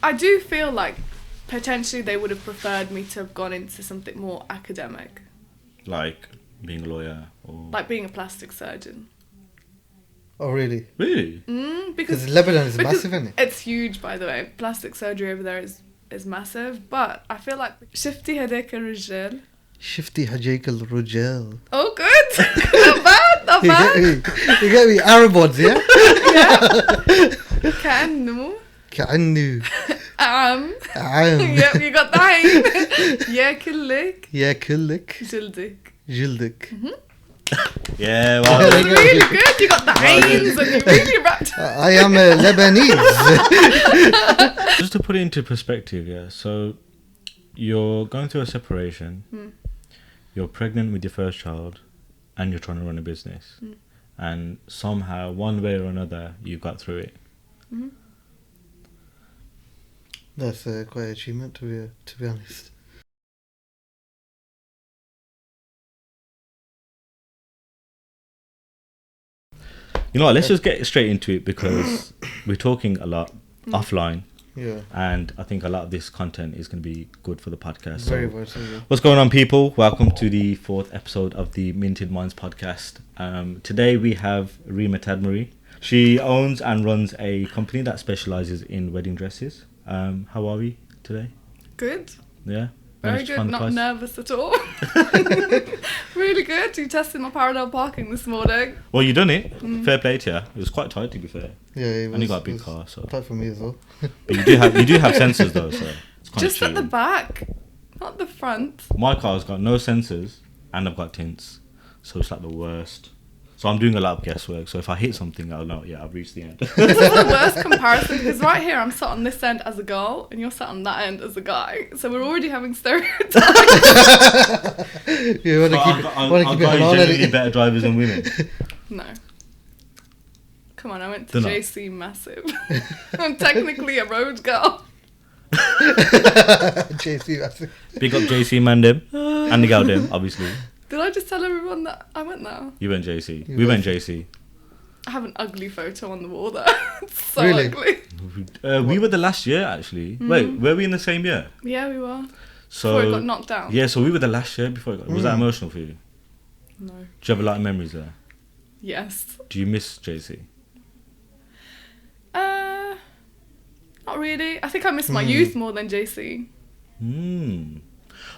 I do feel like potentially they would have preferred me to have gone into something more academic. Like being a lawyer or... Like being a plastic surgeon. Oh, really? Really? Because Lebanon is massive, isn't it? It's huge, by the way. Plastic surgery over there is massive. But I feel like... شفتي هداك الرجال? شفتي هجيك الرجال. Oh, good. Not bad, not bad. You get me? Arab ones, yeah? كأنه كأنه عام. Yep, you got the hang. ياكلك جلدك. Yeah, well... That was really good. You got the hands and you really rapped. I am Lebanese. Just to put it into perspective, yeah. So, you're going through a separation. You're pregnant with your first child. And you're trying to run a business. And somehow, one way or another, you got through it. That's quite an achievement, to be honest. You know what, let's just get straight into it because we're talking a lot offline. Yeah. And I think a lot of this content is going to be good for the podcast. Very much, yeah. What's going on, people? Welcome to the 4th episode of the Minted Minds podcast. Today we have Rima Tadmory. She owns and runs a company that specializes in wedding dresses. How are we today? Good. Yeah? Very good. Not nervous at all. Really good. You tested my parallel parking this morning. Well, you done it. Fair play to you. It was quite tight, to be fair. Yeah, it was, and you got a big car, so. Tight for me as well. But you do have sensors though, so it's kind just of at the back, not the front. My car's got no sensors and I've got tints, so it's like the worst. So I'm doing a lot of guesswork. So if I hit something, I'll know. Yeah, I've reached the end. This is the worst comparison because right here I'm sat on this end as a girl and you're sat on that end as a guy. So we're already having stereotypes. You want to keep it on generally better drivers than women. No. Come on, I went to JC Massive. I'm technically a road girl. JC Massive. Big up JC Mandem and the girl them, obviously. Did I just tell everyone that I went there? You went JC. We went JC. I have an ugly photo on the wall there. It's so really? ugly. We were the last year, actually. Wait, were we in the same year? Yeah, we were. So, before it got knocked down. Yeah, so we were the last year before it got... Was that emotional for you? No. Do you have a lot of memories there? Yes. Do you miss JC? Not really. I think I miss my youth more than JC.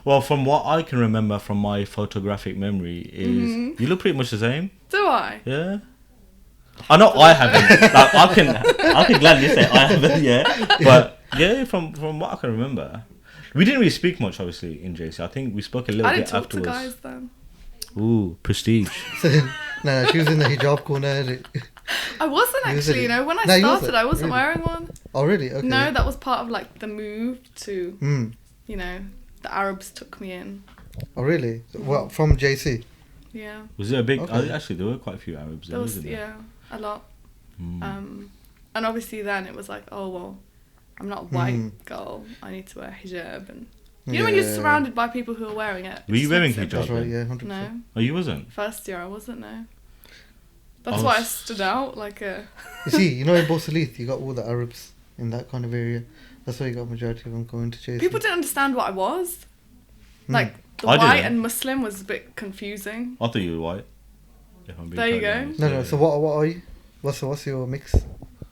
Well, from what I can remember from my photographic memory is you look pretty much the same. Do I? Yeah. I know I haven't. Like, I can gladly say I haven't. Yeah. But yeah, from what I can remember, we didn't really speak much. Obviously in JC, I think we spoke a little bit afterwards. I didn't talk to guys then. Ooh, prestige. No, she was in the hijab corner. I wasn't actually. You know, when I started, I wasn't wearing one. Oh really? Okay. No, that was part of like the move to. You know. The Arabs took me in. Oh really? Well, from JC? Yeah. Was it a big... Okay. Actually, there were quite a few Arabs there, wasn't there? Yeah, a lot. And obviously then it was like, oh, well, I'm not a white girl. I need to wear hijab. And you know when you're surrounded by people who are wearing it? Were you wearing hijab? That's right, yeah, 100%. No. Oh, you wasn't? First year I wasn't, no. That's why I stood out like a... You see, you know in Bosalith, you got all the Arabs in that kind of area. That's why you got majority of them going to JC. People didn't understand what I was. Like, the white and Muslim was a bit confusing. I thought you were white. There you go. No. So what are you? What's your mix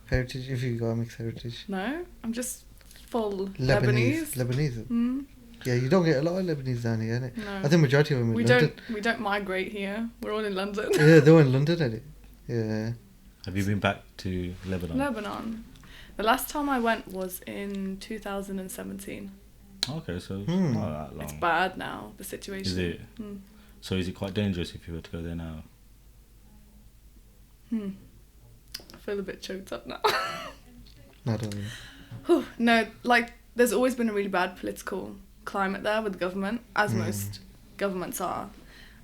heritage? If you got a mixed heritage. No, I'm just full Lebanese. Mm. Yeah, you don't get a lot of Lebanese down here, innit? No. I think majority of them in London. We don't migrate here. We're all in London. Yeah, they're in London, innit? Yeah. Have you been back to Lebanon? Lebanon. The last time I went was in 2017. Okay, so it's not that long. It's bad now, the situation. Is it? So is it quite dangerous if you were to go there now? I feel a bit choked up now. I don't know. No, like, there's always been a really bad political climate there with the government, as most governments are.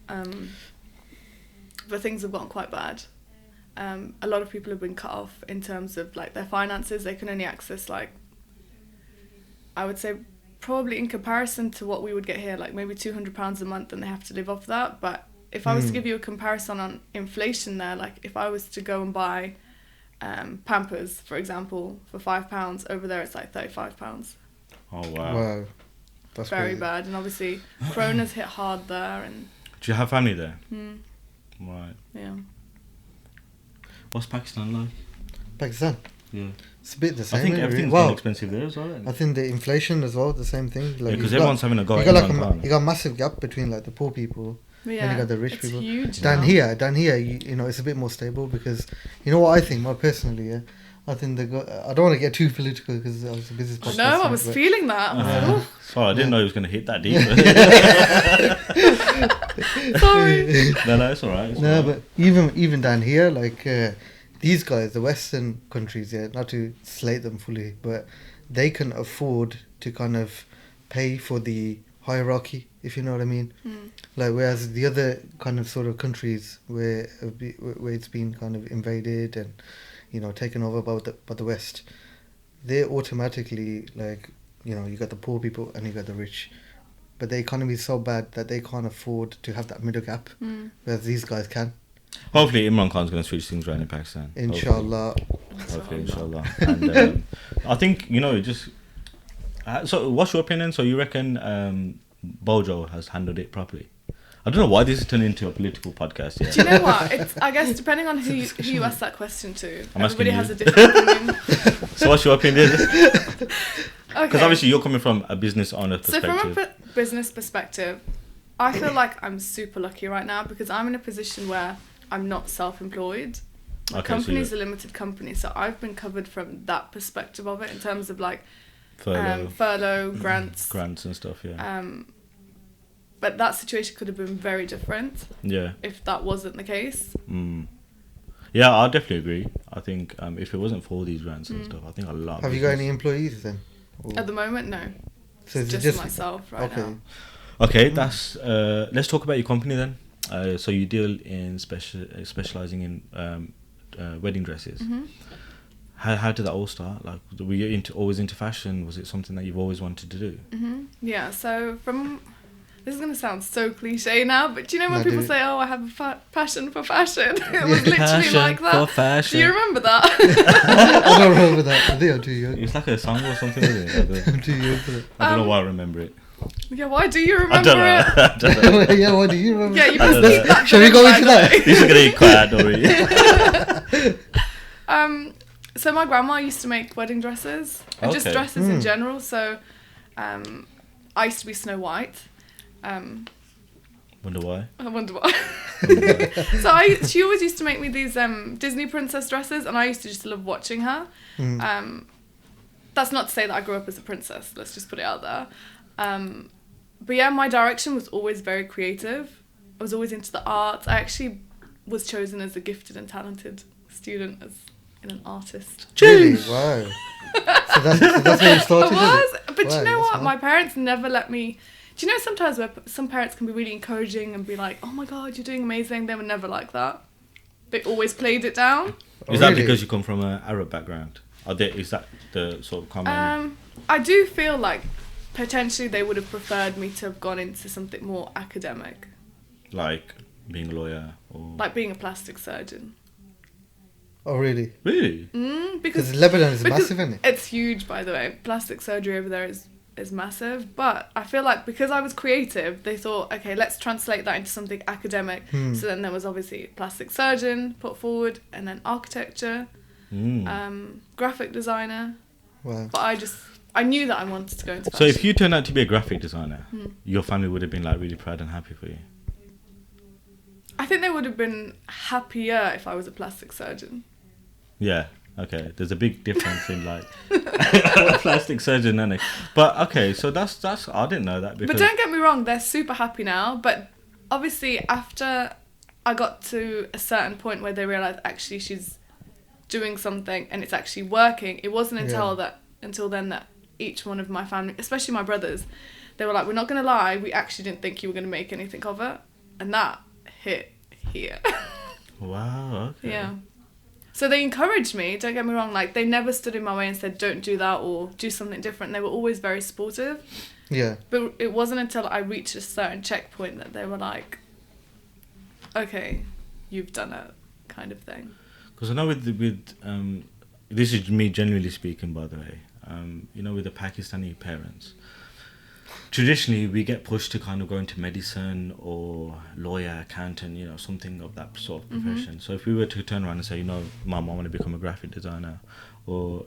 But things have gotten quite bad. A lot of people have been cut off in terms of like their finances. They can only access like, I would say probably in comparison to what we would get here, like maybe £200 a month, and they have to live off that. But if I was to give you a comparison on inflation there, like if I was to go and buy Pampers, for example, for £5. Over there, it's like £35. Oh wow. Wow. That's Very crazy. bad. And obviously, Corona's hit hard there. And Do you have family there? hmm, Right. yeah. What's Pakistan like? Pakistan. Yeah. It's a bit the I same. think really. everything's Well, getting expensive there as well. I think the inflation as well, the same thing. Like Because you've got- everyone's having a go you at got like Imran Khan. you got a massive gap between like the poor people But and yeah, you got the rich it's people. huge Down now. here, you know, it's a bit more stable because you know what I think, more personally, yeah. I think I don't want to get too political because I was a business I podcast. know, I right, was but- feeling that. I was like, "Oh, Sorry, I didn't know he was going to hit that deep. sorry. No, it's alright. No, but even down here, like these guys, the Western countries, yeah, not to slate them fully, but they can afford to kind of pay for the hierarchy, if you know what I mean. Mm. Like whereas the other kind of sort of countries where it's been kind of invaded and taken over by the West, they automatically like you got the poor people and you got the rich. But the economy is so bad that they can't afford to have that middle gap, whereas these guys can. Hopefully Imran Khan's going to switch things around in Pakistan. Inshallah. Hopefully, inshallah. And I think, just... so what's your opinion? So you reckon Bojo has handled it properly? I don't know why this is turning into a political podcast. Yeah. Do you know what? It's, I guess depending on who you ask that question to, I'm everybody asking has you. a different opinion. So what's your opinion? Because Okay. obviously you're coming from a business owner So from perspective. a business perspective, I feel like I'm super lucky right now because I'm in a position where I'm not self-employed. My Okay, company's a limited company, so I've been covered from that perspective of it in terms of like furlough, grants. And stuff, yeah. But that situation could have been very different Yeah. if that wasn't the case. Yeah, I definitely agree. I think if it wasn't for all these grants and stuff, I think a lot. Have you got any employees then? Or- At the moment, no. so It's is it just myself right okay. now. Okay, that's. Let's talk about your company then. So you deal in specializing in wedding dresses. Mm-hmm. How did that all start? Like, were you always into fashion? Was it something that you've always wanted to do? Mm-hmm. Yeah, so this is going to sound so cliche now, but do you know when No, people do it. say, oh, I have a passion for fashion? It was literally like that. fashion. Do you remember that? I don't remember that. I think I'm too young. It's like a song or something, isn't it? I'm too young for that. I don't know why I remember it. Yeah, why do you I remember don't know. it? I don't know. Yeah, what do you remember? Yeah, you I must don't keep know. that. Shall we going, go by into the that? way. These are going to get quiet, Dory. So my grandma used to make wedding dresses and just Okay. dresses in general. So I used to be Snow White. Wonder why? I wonder why. So she always used to make me these Disney princess dresses, and I used to just love watching her. That's not to say that I grew up as a princess. Let's just put it out there. But yeah, my direction was always very creative. I was always into the arts. I actually was chosen as a gifted and talented student as an artist. Really? Wow. So that's where you started, I is was, it? but Wow, you know that's what? mad. My parents never let me. Do you know sometimes where some parents can be really encouraging and be like, "Oh my God, you're doing amazing." They were never like that. They always played it down. Oh, Is that really? because you come from an Arab background? Is that the sort of common... I do feel like potentially they would have preferred me to have gone into something more academic, like being a lawyer or... like being a plastic surgeon. Oh, really? Really? Because Because Lebanon is because massive, isn't it? It's huge, by the way. Plastic surgery over there is massive. But I feel like because I was creative, they thought, okay, let's translate that into something academic. So then there was obviously plastic surgeon put forward, and then architecture, graphic designer. Wow. But I knew that I wanted to go into So fashion. if you turned out to be a graphic designer, your family would have been like really proud and happy for you. I think they would have been happier if I was a plastic surgeon. Yeah. Okay. There's a big difference in like plastic surgeon and it. But okay, so that's I didn't know that because But don't get me wrong, they're super happy now. But obviously, after I got to a certain point where they realised actually she's doing something and it's actually working, it wasn't until then that each one of my family, especially my brothers, they were like, we're not going to lie, we actually didn't think you were going to make anything of it. And that hit here. Wow. Okay. Yeah. So they encouraged me, don't get me wrong, like they never stood in my way and said don't do that or do something different. They were always very supportive. Yeah. But it wasn't until I reached a certain checkpoint that they were like, okay, you've done it, kind of thing. Because I know this is me generally speaking, by the way. With the Pakistani parents, traditionally we get pushed to kind of go into medicine or lawyer, accountant, something of that sort of profession. So if we were to turn around and say, Mum, I want to become a graphic designer, or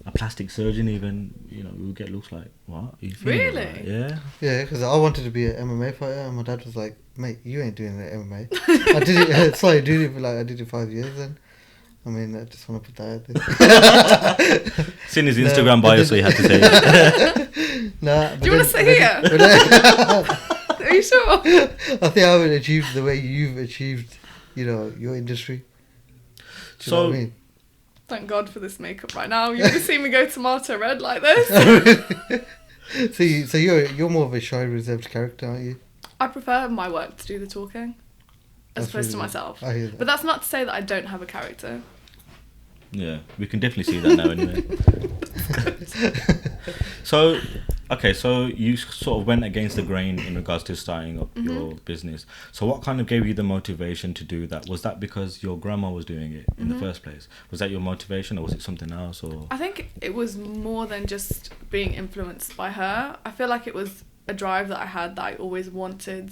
a plastic surgeon, even, we would get looks like, what? Are you feeling Really? like that? Yeah. Yeah, because I wanted to be an MMA fighter, and my dad was like, "Mate, you ain't doing the MMA." I did it. Sorry, I did it for I did it 5 years then. I mean, I just want to put that out there. Seen his Instagram bio, so you had to say it. Nah. Do you want to sit here? Are you sure? I think I haven't achieved the way you've achieved, your industry. Do you know what I mean? Thank God for this makeup right now. You would have seen me go tomato red like this. So you're more of a shy, reserved character, aren't you? I prefer my work to do the talking, as opposed to myself. I hear that. But that's not to say that I don't have a character. Yeah, we can definitely see that now anyway. So you sort of went against the grain in regards to starting up your business. So what kind of gave you the motivation to do that? Was that because your grandma was doing it in the first place? Was that your motivation, or was it something else? Or I think it was more than just being influenced by her. I feel like it was a drive that I had, that I always wanted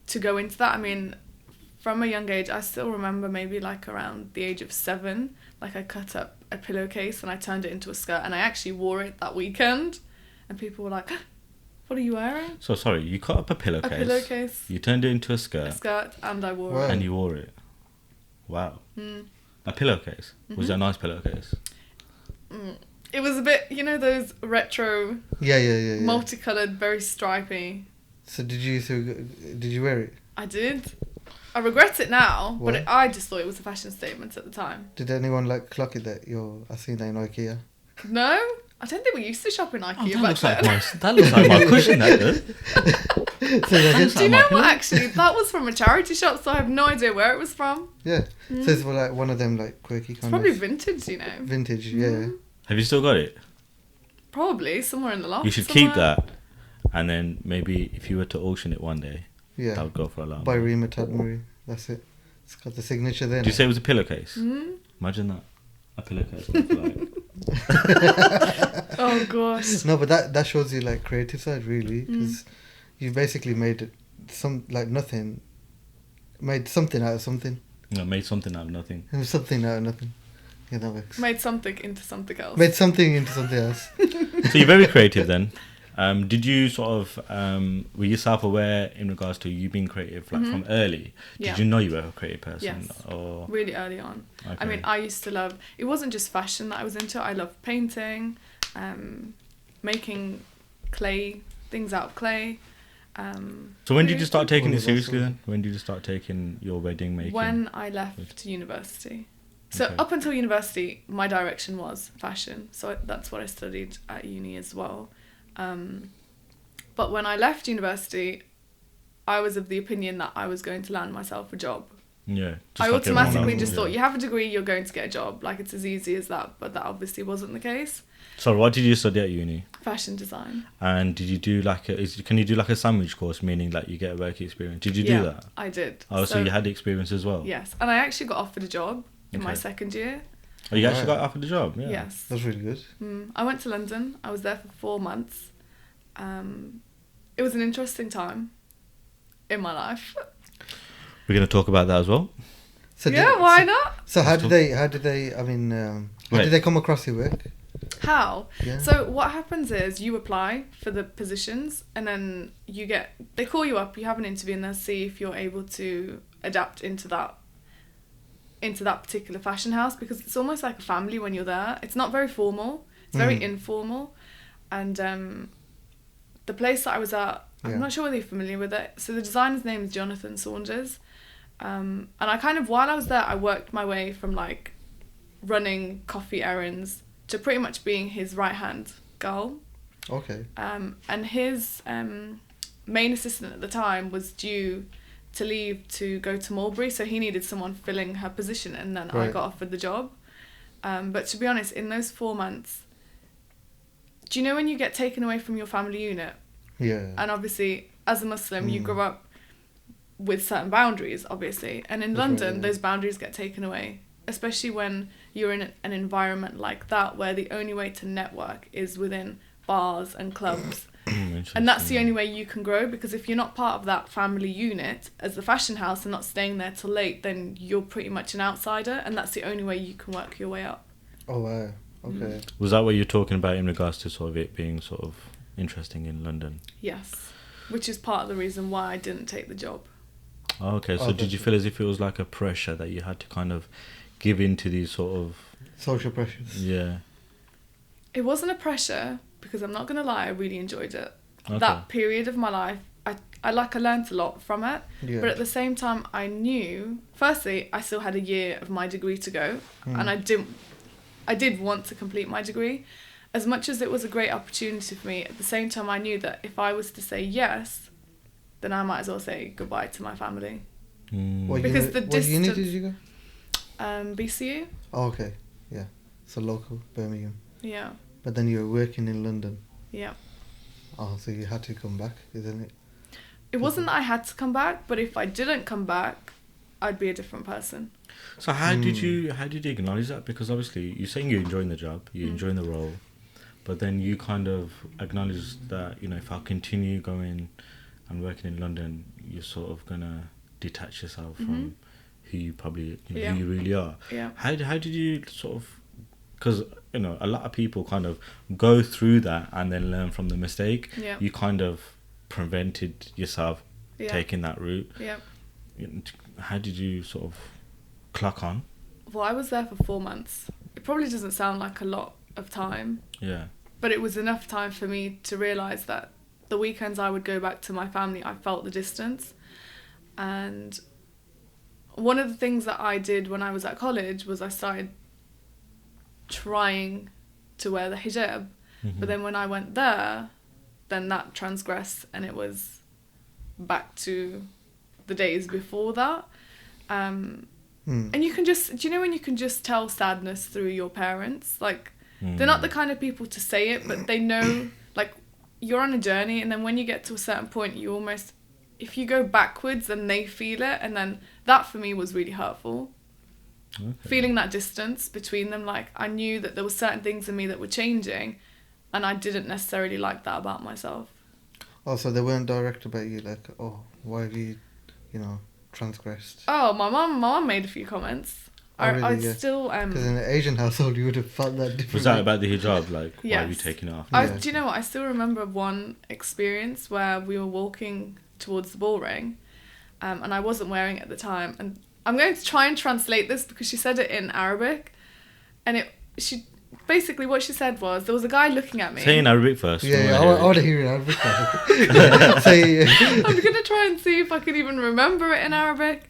to go into that. I mean, from a young age, I still remember maybe like around the age of 7, like I cut up a pillowcase and I turned it into a skirt, and I actually wore it that weekend, and people were like, "What are you wearing?" So sorry, you cut up a pillowcase. A pillowcase. You turned it into a skirt. A skirt, and I wore Wow. it. And you wore it. Wow. A pillowcase. Was it a nice pillowcase? It was a bit, those retro, Yeah. multicolored, very stripy. So did you wear it? I did. I regret it now, What? but I just thought it was a fashion statement at the time. Did anyone clock it that I seen that in IKEA? No, I don't think we used to shop in IKEA that back looks like then. that looks like my cushion, that does. Do you know what? Actually, that was from a charity shop, so I have no idea where it was from. Yeah. So it's one of them quirky It's kind probably of vintage, vintage. Yeah. Have you still got it? Probably somewhere in the loft. You should keep that, and then maybe if you were to auction it one day, Yeah. that would go for a lot. By Rima Tadmory. That's it. It's got the signature there. Did you say it was a pillowcase? Mm? Imagine that. A pillowcase. Like. Oh gosh. No, but that shows you creative side really, because you've basically made it nothing. Made something out of something. Made something out of nothing. Something out of nothing. Yeah, that works. Made something into something else. Made something into something else. So you're very creative then. Did you sort of were you self-aware in regards to you being creative from early? Did you know you were a creative person? Yes. Or really early on. okay. I mean, I used to love. It wasn't just fashion that I was into. I loved painting, making things out of clay. So when did you start taking All it of seriously us, then? When did you start taking your wedding making? When I left university. So Okay. up until university, my direction was fashion. So that's what I studied at uni as well. But when I left university, I was of the opinion that I was going to land myself a job. Yeah. I like everyone automatically else, just yeah. thought, you have a degree, you're going to get a job. It's as easy as that. But that obviously wasn't the case. So what did you study at uni? Fashion design. And did you do can you do a sandwich course, meaning you get a work experience? Did you do that? I did. Oh, so you had the experience as well? Yes. And I actually got offered a job in my Okay. second year. Oh, you actually Right. got offered the job? Yeah. Yes. That's really good. I went to London. I was there for 4 months. It was an interesting time in my life. We're going to talk about that as well. So Why not? So how did they? How did they come across your work? How? Yeah. So what happens is you apply for the positions, and then they call you up, you have an interview, and they'll see if you're able to adapt into that particular fashion house, because it's almost like a family when you're there. It's not very formal. It's very informal. And the place that I was at, I'm not sure whether you're familiar with it. So the designer's name is Jonathan Saunders. And I while I was there, I worked my way from running coffee errands to pretty much being his right-hand girl. Okay. And his main assistant at the time was due to leave to go to Mulberry, so he needed someone filling her position, and then I Right. got offered the job. But to be honest, in those 4 months, do you know when you get taken away from your family unit? Yeah. And obviously, as a Muslim, you grow up with certain boundaries, obviously. And in That's right, London, yeah. those boundaries get taken away, especially when you're in an environment like that where the only way to network is within bars and clubs. And that's the only way you can grow, because if you're not part of that family unit as the fashion house and not staying there till late, then you're pretty much an outsider, and that's the only way you can work your way up. Oh wow. Okay. Was that what you're talking about in regards to sort of it being sort of interesting in London? Yes. Which is part of the reason why I didn't take the job. Oh, okay, so did you feel as if it was like a pressure that you had to kind of give into these sort of... Social pressures. Yeah. It wasn't a pressure, because I'm not going to lie, I really enjoyed it. Okay. That period of my life, I learnt a lot from it. Yeah. But at the same time, I knew, firstly, I still had a year of my degree to go. And I did want to complete my degree. As much as it was a great opportunity for me, at the same time, I knew that if I was to say yes, then I might as well say goodbye to my family. What Because uni, the what uni distance- did you go? BCU? Oh, okay. Yeah. So local, Birmingham. Yeah. But then you were working in London. Yeah. Oh, so you had to come back, isn't it? It wasn't that I had to come back, but if I didn't come back, I'd be a different person. So how did you acknowledge that? Because obviously you're saying you're enjoying the job, you're enjoying the role, but then you kind of acknowledge that, you know, if I continue going and working in London, you're sort of gonna detach yourself from who you probably, who you really are. Yeah. How did you sort of, because, you know, a lot of people kind of go through that and then learn from the mistake. Yeah. You kind of prevented yourself Yeah. taking that route. Yeah. How did you sort of clock on? Well, I was there for 4 months. It probably doesn't sound like a lot of time, Yeah. but it was enough time for me to realise that the weekends I would go back to my family, I felt the distance. And one of the things that I did when I was at college was I started trying to wear the hijab. But then when I went there, then that transgressed, and it was back to the days before that. And you can just, do you know when you can just tell sadness through your parents? Like, they're not the kind of people to say it, but they know, like, you're on a journey, and then when you get to a certain point, you almost, if you go backwards, then they feel it, and then that for me was really hurtful. Okay. Feeling that distance between them, like, I knew that there were certain things in me that were changing, and I didn't necessarily like that about myself. Oh, so they weren't direct about you, like, oh, why have you, transgressed? Oh, my mum made a few comments. Really, I yeah. still Because in an Asian household, you would have felt that differently. Was that about the hijab? Like, why are you Yes. taking it off? Yeah. Do you know what? I still remember one experience where we were walking towards the ball ring, and I wasn't wearing it at the time. And I'm going to try and translate this because she said it in Arabic, and she basically what she said was there was a guy looking at me. Say in Arabic first. Yeah, I want to hear it in Arabic. Say, I'm gonna try and see if I can even remember it in Arabic.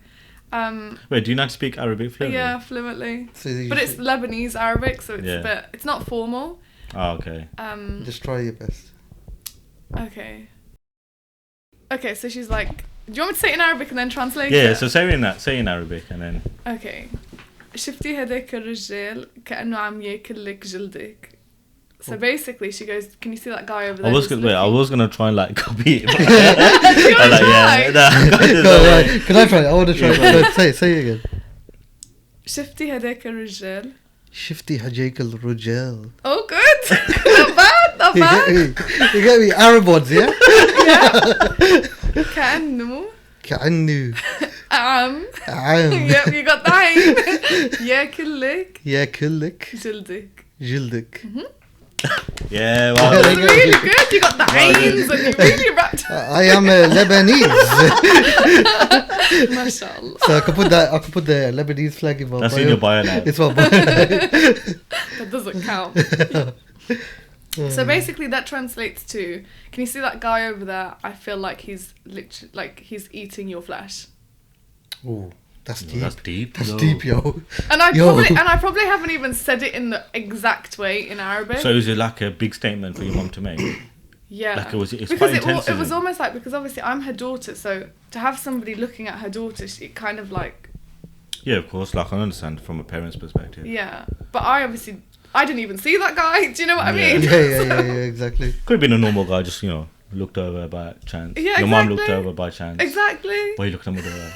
Wait, do you not speak Arabic fluently? Yeah, fluently. so you But it's Lebanese Arabic, so it's Yeah. a bit. It's not formal. Oh, okay. just try your best. Okay. Okay, so she's like, do you want me to say it in Arabic and then translate Yeah, it? so say in Arabic and then... Okay. شفتي هذاك الرجال كأنه عم ياكل لك جلدك. So basically she goes, can you see that guy over there? I was gonna try and like copy it. You I'm wanna like, try? Go, right. Can I try it? I want to try it. Say it again. شفتي هذاك الرجال. Shifty Hajek al-Rujal. Oh, good. Not bad, not bad. You get me? Arab ones, yeah? كأنه كأنه عم. عام Yep, you got the عين. ياكل لك ياكلك جلدك. جلدك. Yeah, That well, was really good. You got the عينز and you really wrapped. I am Lebanese. ما شاء الله. So I could put the Lebanese flag in my that's bio. in your bio now. It's my bio. That doesn't count. So basically that translates to, can you see that guy over there? I feel like he's literally, like he's eating your flesh. Oh, that's Oh, deep. that's deep. That's yo. deep, yo. And Yo. I probably haven't even said it in the exact way in Arabic. So is it like a big statement for your mom to make? Yeah. Like it's because quite it intense. was isn't it? almost like, because obviously I'm her daughter, so to have somebody looking at her daughter, it kind of like, Yeah, of course. Like I understand from a parent's perspective. yeah. But I didn't even see that guy. Do you know what I Yeah. mean? Yeah, exactly. Could have been a normal guy, just looked over by chance. Yeah, Your mum looked exactly. over by chance. Exactly. Why are you looking at my door?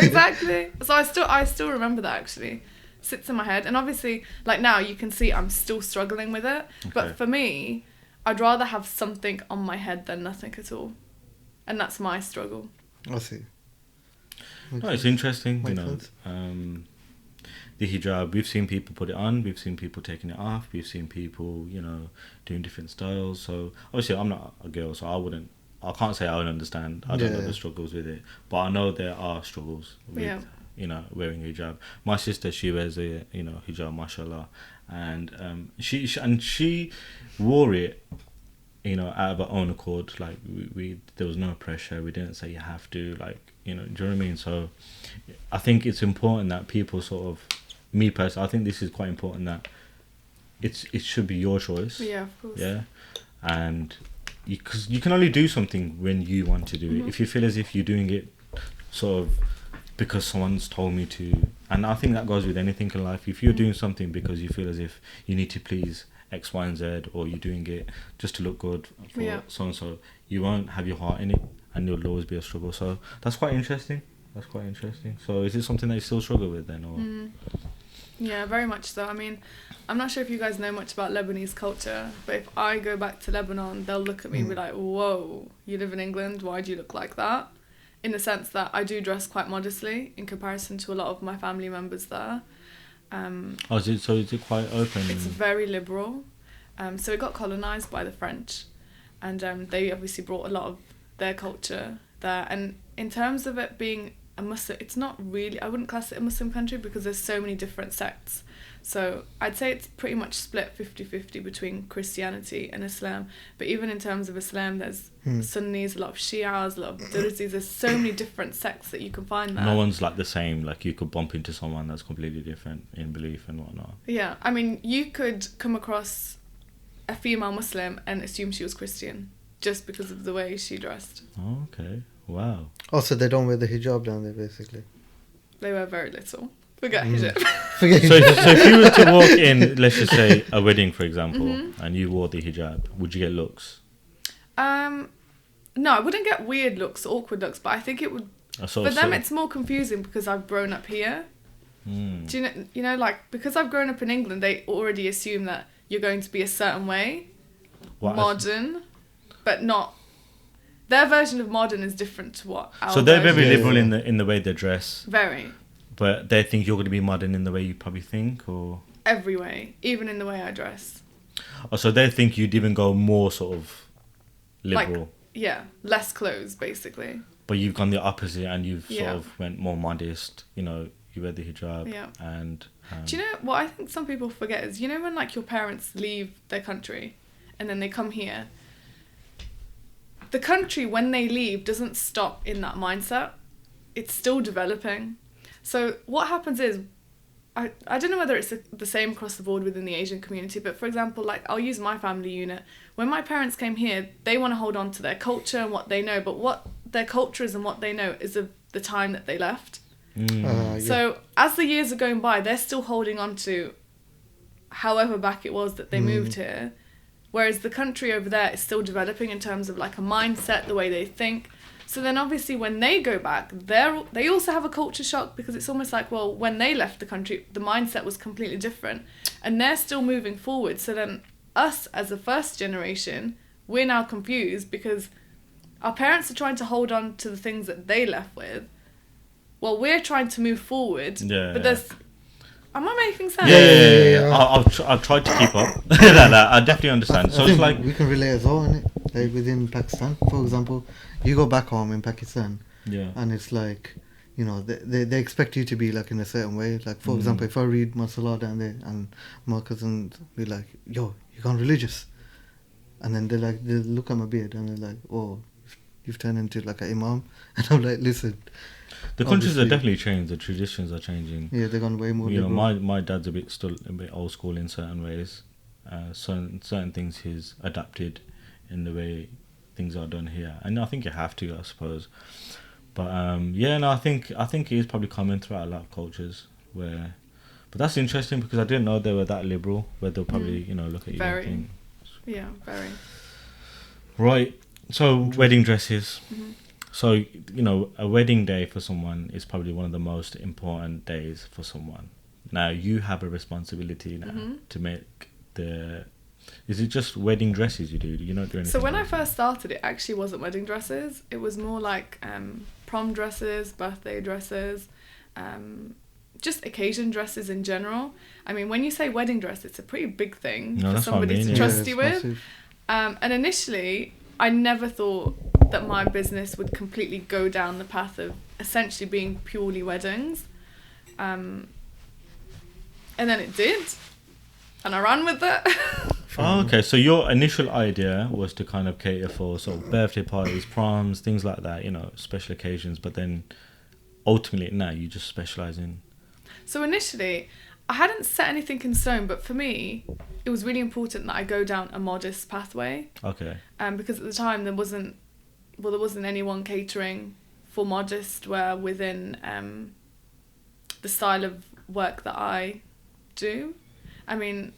Exactly. So I still remember that actually. Sits in my head, and obviously, like now you can see I'm still struggling with it. Okay. But for me, I'd rather have something on my head than nothing at all, and that's my struggle. I see. No, it's interesting, Makes sense. The hijab, we've seen people put it on, we've seen people taking it off, we've seen people, doing different styles. So obviously I'm not a girl, so I can't say I would understand. I don't know Yeah. the struggles with it, but I know there are struggles with, Yeah. wearing hijab. My sister, she wears a, hijab, mashallah, and she wore it, out of her own accord. Like we there was no pressure. We didn't say you have to, like, do you know what I mean? So I think it's important that people sort of, me personally, I think this is quite important that it should be your choice. Yeah, of course. Yeah, and because you can only do something when you want to do it. If you feel as if you're doing it sort of because someone's told me to, and I think that goes with anything in life. If you're doing something because you feel as if you need to please X, Y, and Z, or you're doing it just to look good for so and so, you won't have your heart in it, and there'll always be a struggle. So that's quite interesting. So is it something that you still struggle with then, or? Yeah, very much so. I mean, I'm not sure if you guys know much about Lebanese culture, but if I go back to Lebanon, they'll look at me and be like, whoa, you live in England, why do you look like that? In the sense that I do dress quite modestly in comparison to a lot of my family members there. Is it quite open? It's very liberal. So it got colonised by the French, and they obviously brought a lot of their culture there. And in terms of it being a Muslim, it's not really, I wouldn't class it a Muslim country because there's so many different sects. So I'd say it's pretty much split 50-50 between Christianity and Islam. But even in terms of Islam, there's Sunnis, a lot of Shias, a lot of Durzis. There's so many different sects that you can find there. No one's like the same. Like you could bump into someone that's completely different in belief and whatnot. Yeah, I mean, you could come across a female Muslim and assume she was Christian just because of the way she dressed. Oh, okay. Wow. Also, they don't wear the hijab down there, basically. They wear very little. Forget hijab. So if you were to walk in, let's just say a wedding, for example, and you wore the hijab, would you get looks? No, I wouldn't get weird looks, awkward looks, but I think it would. For them, it's more confusing because I've grown up here. Do you know, like, because I've grown up in England, they already assume that you're going to be a certain way, modern, but not. Their version of modern is different to what our So they're very version is. liberal in the way they dress. Very. But they think you're going to be modern in the way you probably think, or Every way, even in the way I dress. oh, so they think you'd even go more sort of liberal. Like, yeah, less clothes, basically. But you've gone the opposite, and you've Yeah. sort of went more modest. You wear the hijab, Yeah. and Do you know what I think some people forget is, when like your parents leave their country and then they come here, the country when they leave doesn't stop in that mindset. It's still developing. So what happens is, I don't know whether it's the same across the board within the Asian community, but for example, like I'll use my family unit. When my parents came here, they want to hold on to their culture and what they know, but what their culture is and what they know is of the time that they left. So as the years are going by, they're still holding on to however back it was that they moved here, whereas the country over there is still developing in terms of like a mindset, the way they think. So then obviously when they go back, they also have a culture shock because it's almost like, well, when they left the country, the mindset was completely different and they're still moving forward. So then us as a first generation, we're now confused because our parents are trying to hold on to the things that they left with. Well, we're trying to move forward, but there's... Am I making sense? Yeah. I've tried to keep up. I definitely understand. So I it's think like we can relate as well, innit? Like within Pakistan, for example, you go back home in Pakistan, and it's like, they expect you to be like in a certain way. Like for example, if I read my salah down there, and my cousins be like, "Yo, you gone religious," and then they look at my beard and they're like, "Oh, you've turned into like an imam," and I'm like, "Listen." The countries are definitely changed. The traditions are changing. Yeah, they're gone way more. My dad's still a bit old school in certain ways. Certain things he's adapted in the way things are done here, and I think you have to, I suppose. But I think it is probably common throughout a lot of cultures where. But that's interesting because I didn't know they were that liberal, where they'll probably look at you and think. Yeah, very. Right. So wedding dresses. Mm-hmm. So, you know, a wedding day for someone is probably one of the most important days for someone. Now, you have a responsibility now Mm-hmm. to make the... Is it just wedding dresses you do? You not do anything So when I else? first started, it actually wasn't wedding dresses. It was more like prom dresses, birthday dresses, just occasion dresses in general. I mean, when you say wedding dress, it's a pretty big thing No, for that's what I somebody mean, to yeah. trust it's you with. massive. And initially, I never thought that my business would completely go down the path of essentially being purely weddings. And then it did. And I ran with it. Oh, okay. So your initial idea was to kind of cater for sort of birthday parties, proms, things like that, you know, special occasions. But then ultimately now you just specialize in... So initially, I hadn't set anything in stone, but for me, it was really important that I go down a modest pathway. Okay. Because at the time there wasn't anyone catering for modest wear within the style of work that I do. I mean,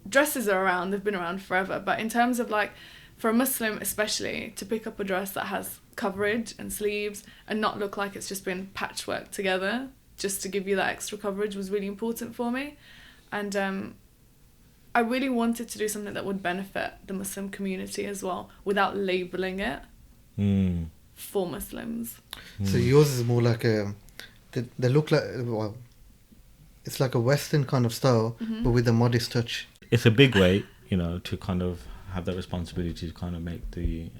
dresses are around, they've been around forever, but in terms of like, for a Muslim especially, to pick up a dress that has coverage and sleeves and not look like it's just been patchwork together, just to give you that extra coverage, was really important for me. And I really wanted to do something that would benefit the Muslim community as well, without labelling it for Muslims. So yours is more like a... They look like... Well, it's like a Western kind of style, but with a modest touch. It's a big weight, you know, to kind of have that responsibility to kind of make the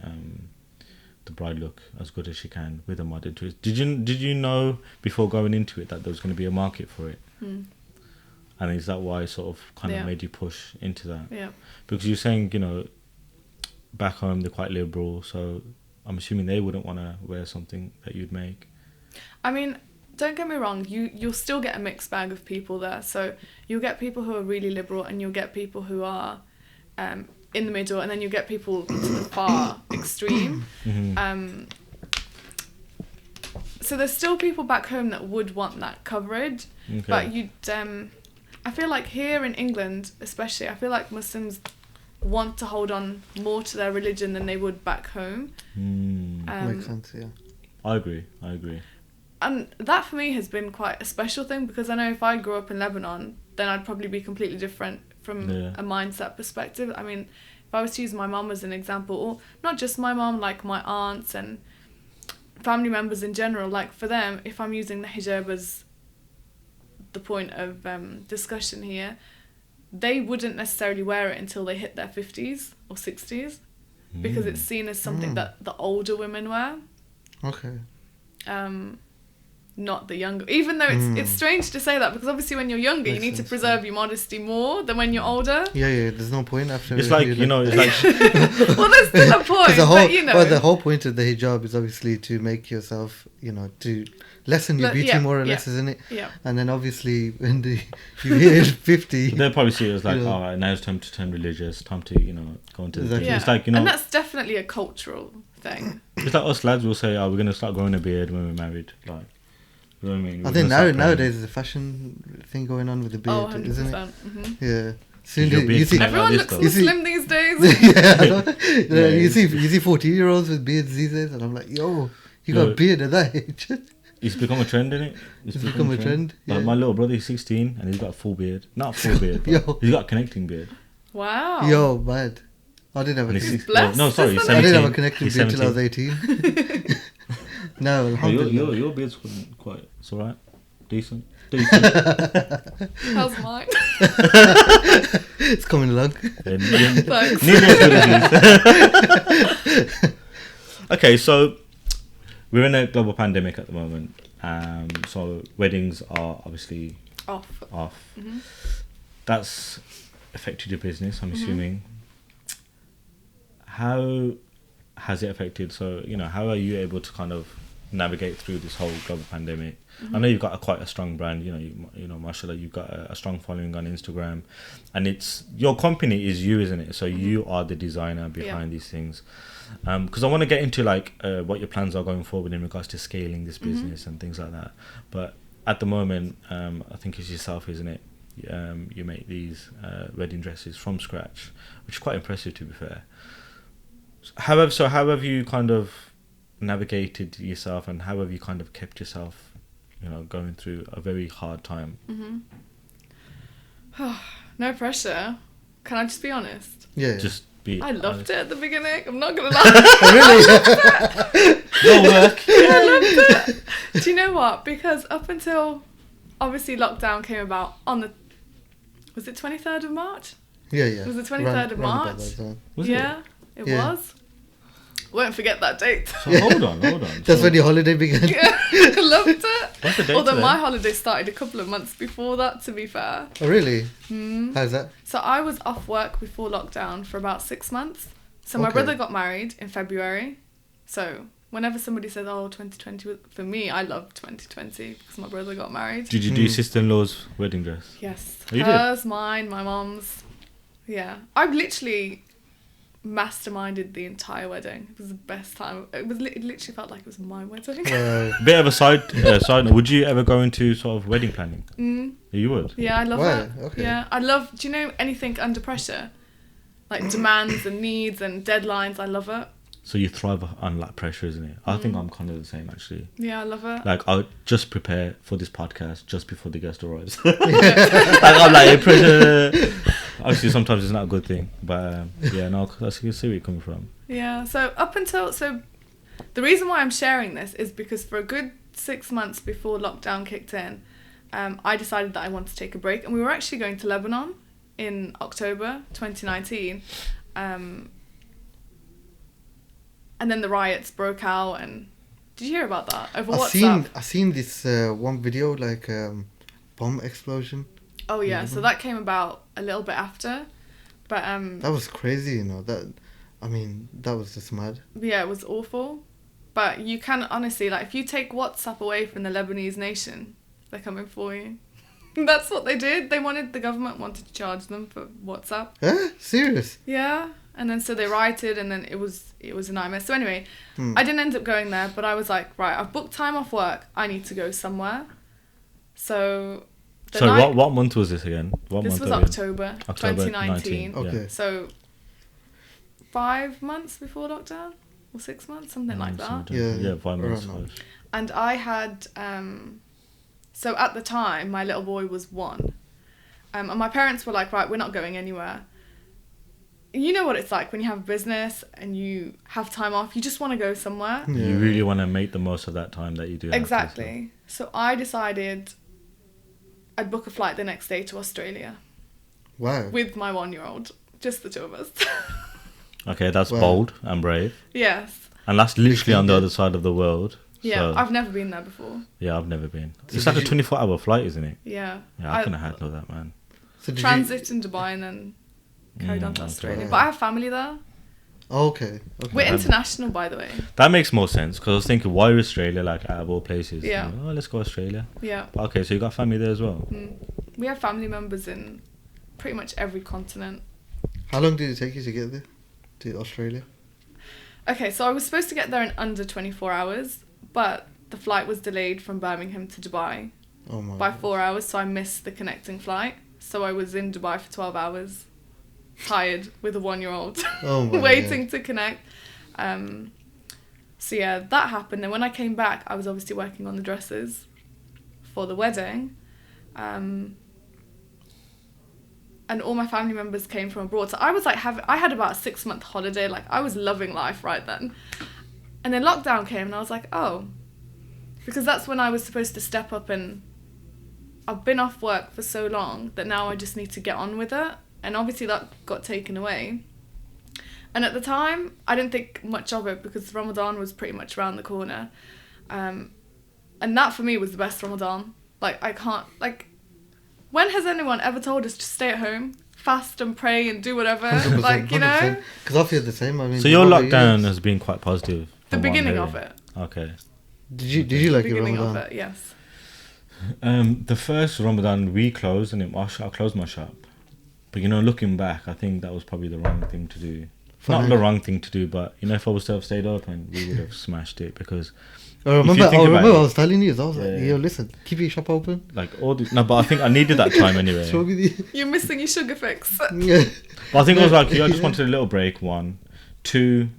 bride look as good as she can with a modern twist. Did you know before going into it that there was going to be a market for it? And is that why it sort of kind of made you push into that? Yeah. Because you're saying, you know, back home they're quite liberal, so I'm assuming they wouldn't want to wear something that you'd make. I mean, don't get me wrong, you'll still get a mixed bag of people there. So you'll get people who are really liberal and you'll get people who are in the middle, and then you get people to the far extreme. So there's still people back home that would want that coverage, but you'd... I feel like here in England, especially, I feel like Muslims want to hold on more to their religion than they would back home. Makes sense, yeah. I agree. And that for me has been quite a special thing, because I know if I grew up in Lebanon, then I'd probably be completely different from a mindset perspective. I mean, if I was to use my mum as an example, or not just my mum, like my aunts and family members in general, like for them, if I'm using the hijab as the point of discussion here, they wouldn't necessarily wear it until they hit their 50s or 60s, because it's seen as something that the older women wear. Okay. Not the younger, even though it's strange to say that, because obviously when you're younger you need to preserve your modesty more than when you're older. Yeah, there's no point after... It's like, you know, it's like... Well, there's still a point, but you know... Well, the whole point of the hijab is obviously to make yourself, you know, to lessen your beauty more or less, isn't it? Yeah. And then obviously when you hit 50... They'll probably see it as like, you know, all right, now it's time to turn religious, time to, you know, go into... Exactly. Yeah. It's like, you know... And that's definitely a cultural thing. It's like us lads will say, oh, we're going to start growing a beard when we're married. Like, you know what I mean? I think nowadays there's a fashion thing going on with the beard, 100%. isn't it? Mm-hmm. Yeah. Soon Your beard you see... like Everyone this, looks though. so slim these days. Yeah, I know. Yeah, you see 14-year-olds with beards these days, and I'm like, yo, you got a beard at that age. It's become a trend, isn't it? It's become a trend. Like Yeah. my little brother, he's 16, and he's got a full beard. Not a full beard, but Yo. he's got a connecting beard. Wow. Yo, mad. I didn't have a And He's he's blessed, no, sorry, he's isn't I 17. didn't have a connecting He's beard till I was 17. 18. No, No, alhamdulillah. your beard's quite, it's alright. Decent. How's mine? It's coming along. Thanks. Nearly as good as his. Okay, so we're in a global pandemic at the moment. So weddings are obviously Off. Mm-hmm. That's affected your business, I'm assuming. How has it affected? So, you know, how are you able to kind of navigate through this whole global pandemic? I know you've got quite a strong brand, you know, mashallah, you've got a strong following on Instagram, and it's your company is you, isn't it? So you are the designer behind these things. Because I want to get into like what your plans are going forward in regards to scaling this business and things like that. But at the moment, I think it's yourself, isn't it? You make these wedding dresses from scratch, which is quite impressive, to be fair. how have you kind of navigated yourself, and how have you kind of kept yourself, going through a very hard time? No pressure. Can I just be honest? Yeah. Just be I loved honest. it at the beginning. I'm not gonna lie. Really? No work. I loved it. Do you know what? Because up until obviously lockdown came about on the, was it 23rd of March? Yeah, yeah. It was the 23rd of Round about March. that time. Was Yeah, it Yeah. was. Won't forget that date. So hold on. That's So when your holiday began. Yeah, I loved it. what's the date Although today? my holiday started a couple of months before that, to be fair. Oh, really? Mm. How's that? So I was off work before lockdown for about 6 months. So my Okay. brother got married in February. So whenever somebody says, oh, 2020, for me, I love 2020 because my brother got married. Did you do your sister-in-law's wedding dress? Yes. Oh, you did? Hers, mine, my mum's. Yeah. I've literally masterminded the entire wedding. It was the best time. It literally felt like it was my wedding. Bit of a side note. Would you ever go into sort of wedding planning? You would. Yeah, I love Wow, it. okay. Yeah, I love, do you know anything under pressure? Like demands and needs and deadlines, I love it. So you thrive on like pressure, isn't it? I think I'm kind of the same actually. Yeah, I love it. Like I'll just prepare for this podcast just before the guest arrives. Like I'm like pressure. Actually, sometimes it's not a good thing, but yeah, no, I see where you're coming from. Yeah, so the reason why I'm sharing this is because for a good 6 months before lockdown kicked in, I decided that I wanted to take a break, and we were actually going to Lebanon in October 2019. And then the riots broke out, and did you hear about that over WhatsApp? I seen this one video, like bomb explosion. Oh yeah, so that came about a little bit after, but That was crazy, that was just mad. yeah, it was awful. But you can honestly, like, if you take WhatsApp away from the Lebanese nation, they're coming for you. That's what they did. The government wanted to charge them for WhatsApp. Huh? Serious? Yeah. And then so they rioted, and then it was a nightmare. So anyway, I didn't end up going there, but I was like, right, I've booked time off work. I need to go somewhere. So what month was this again? This was October 2019. Okay. Yeah. So 5 months before lockdown, or 6 months, something like that. Yeah, 5 months. around And I had, so at the time, my little boy was 1. And my parents were like, right, we're not going anywhere. You know what it's like when you have a business and you have time off, you just want to go somewhere. Yeah. You really want to make the most of that time that you do. Exactly. So I decided I'd book a flight the next day to Australia Wow. with my 1-year-old, just the two of us. Okay, that's Wow. bold and brave. Yes. And that's literally on the Yeah. other side of the world. Yeah, So, I've never been there before. yeah, I've never been. So It's like a did you- 24-hour flight, isn't it? Yeah. Yeah, I couldn't have handled that, man. So did Transit in Dubai and then carried on to okay. Australia. But I have family there. Oh, okay. We're international, by the way. That makes more sense because I was thinking, why Australia? Like out of all places. Yeah. Oh, let's go Australia. Yeah. But okay, so you got family there as well. We have family members in pretty much every continent. How long did it take you to get there? To Australia? Okay, so I was supposed to get there in under 24 hours, but the flight was delayed from Birmingham to Dubai Oh my by God. 4 hours, so I missed the connecting flight. So I was in Dubai for 12 hours, tired with a 1-year-old, Oh my waiting to connect. So yeah, that happened. And when I came back, I was obviously working on the dresses for the wedding. And all my family members came from abroad. So I was like, I had about a 6-month holiday. Like, I was loving life right then. And then lockdown came, and I was like, oh. Because that's when I was supposed to step up, and I've been off work for so long that now I just need to get on with it. And obviously that got taken away. And at the time, I didn't think much of it because Ramadan was pretty much around the corner. And that for me was the best Ramadan. Like, I can't, like, when has anyone ever told us to stay at home, fast and pray and do whatever? 100%, Like, you know? Because I feel the same. I mean, So your what about lockdown you? has been quite positive. The from what I'm beginning hearing. of it. Okay. Did you like your Beginning Ramadan? of it, yes. The first Ramadan we closed, and I closed my shop. But looking back, I think that was probably the wrong thing to do. Not the wrong thing to do, but if I was to have stayed open, we would have smashed it because. I remember, If you think about I it- was telling you, I was like, Yeah. yo, listen, keep your shop open. Like no, but I think I needed that time anyway. Sure with you. You're missing your sugar fix. Yeah. But I think I was like, I just Yeah. wanted a little break. 1, 2,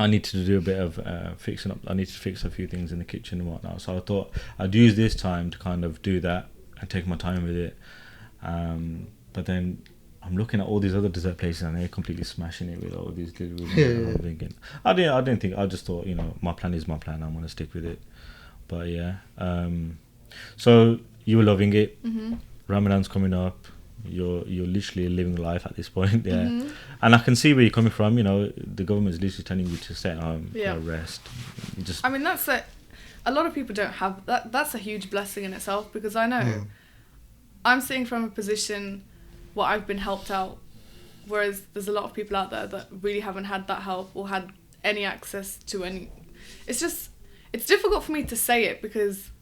I need to do a bit of fixing up. I need to fix a few things in the kitchen and whatnot. So I thought I'd use this time to kind of do that and take my time with it. But then I'm looking at all these other dessert places and they're completely smashing it with all these deliveries. And I'm thinking, I didn't think. I just thought, my plan is my plan. I'm gonna stick with it. But yeah. So you were loving it. Mm-hmm. Ramadan's coming up. You're literally living life at this point, yeah. Mm-hmm. And I can see where you're coming from. The government's literally telling you to stay at home, rest. I mean, that's it. A lot of people don't have that. That's a huge blessing in itself, because I know I'm sitting from a position where I've been helped out, whereas there's a lot of people out there that really haven't had that help or had any access to any. It's difficult for me to say it because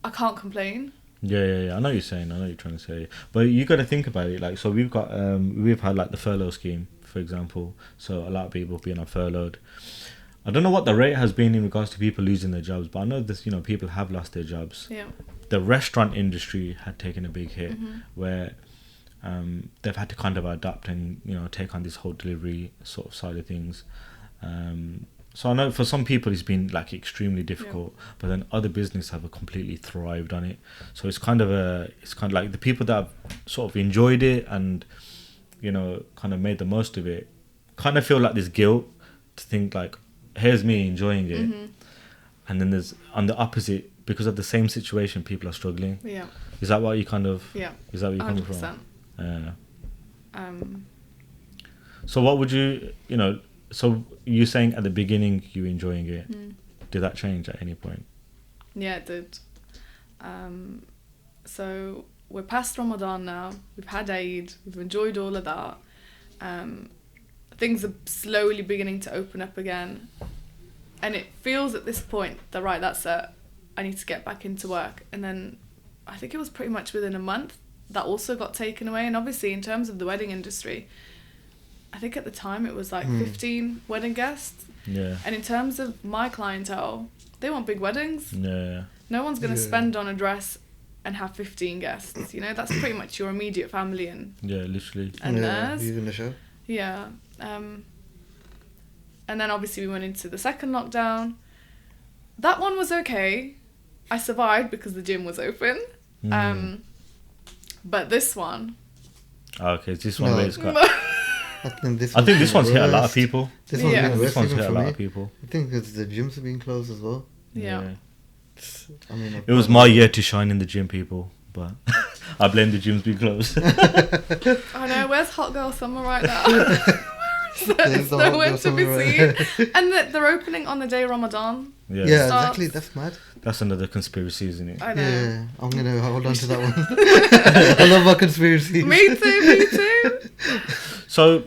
I can't complain. Yeah. I know what you're saying. I know what you're trying to say. But you got to think about it. Like, so we've got, we've had like the furlough scheme, for example. So a lot of people being on furloughed. I don't know what the rate has been in regards to people losing their jobs, but I know this, people have lost their jobs. Yeah. The restaurant industry had taken a big hit, where they've had to kind of adapt and, take on this whole delivery sort of side of things. So I know for some people it's been like extremely difficult, but then other businesses have completely thrived on it. So it's kind of like the people that have sort of enjoyed it and, kind of made the most of it, kind of feel like this guilt to think like, here's me enjoying it. And then there's on the opposite, because of the same situation, people are struggling. Yeah. Is that what you kind of? Yeah. Is that where you're coming 100%. from? So what would you, so you saying at the beginning you were enjoying it. Did that change at any point? Yeah, it did. So we're past Ramadan now. We've had Eid. We've enjoyed all of that. Things are slowly beginning to open up again. And it feels at this point that, right, that's it. I need to get back into work. And then I think it was pretty much within a month that also got taken away. And obviously in terms of the wedding industry, I think at the time it was like 15 wedding guests. Yeah. And in terms of my clientele, they want big weddings. Yeah. No one's going to spend on a dress and have 15 guests. That's pretty much your immediate family and literally. And theirs. Using the show. Yeah. And then obviously we went into the second lockdown. That one was okay. I survived because the gym was open. But this one. Okay, this one is got. I think this one's hit a lot of people. This one's been This worse one's even hit a for lot me. of people. I think because the gyms have been closed as well. Yeah. I mean, it was my year to shine in the gym, people, but I blame the gyms being closed. I know, where's Hot Girl Summer right now? There's nowhere to be seen. And they're opening on the day Ramadan. Yeah, exactly. That's mad. That's another conspiracy, isn't it? I know. Yeah, I'm going to hold on to that one. I love my conspiracies. Me too. So,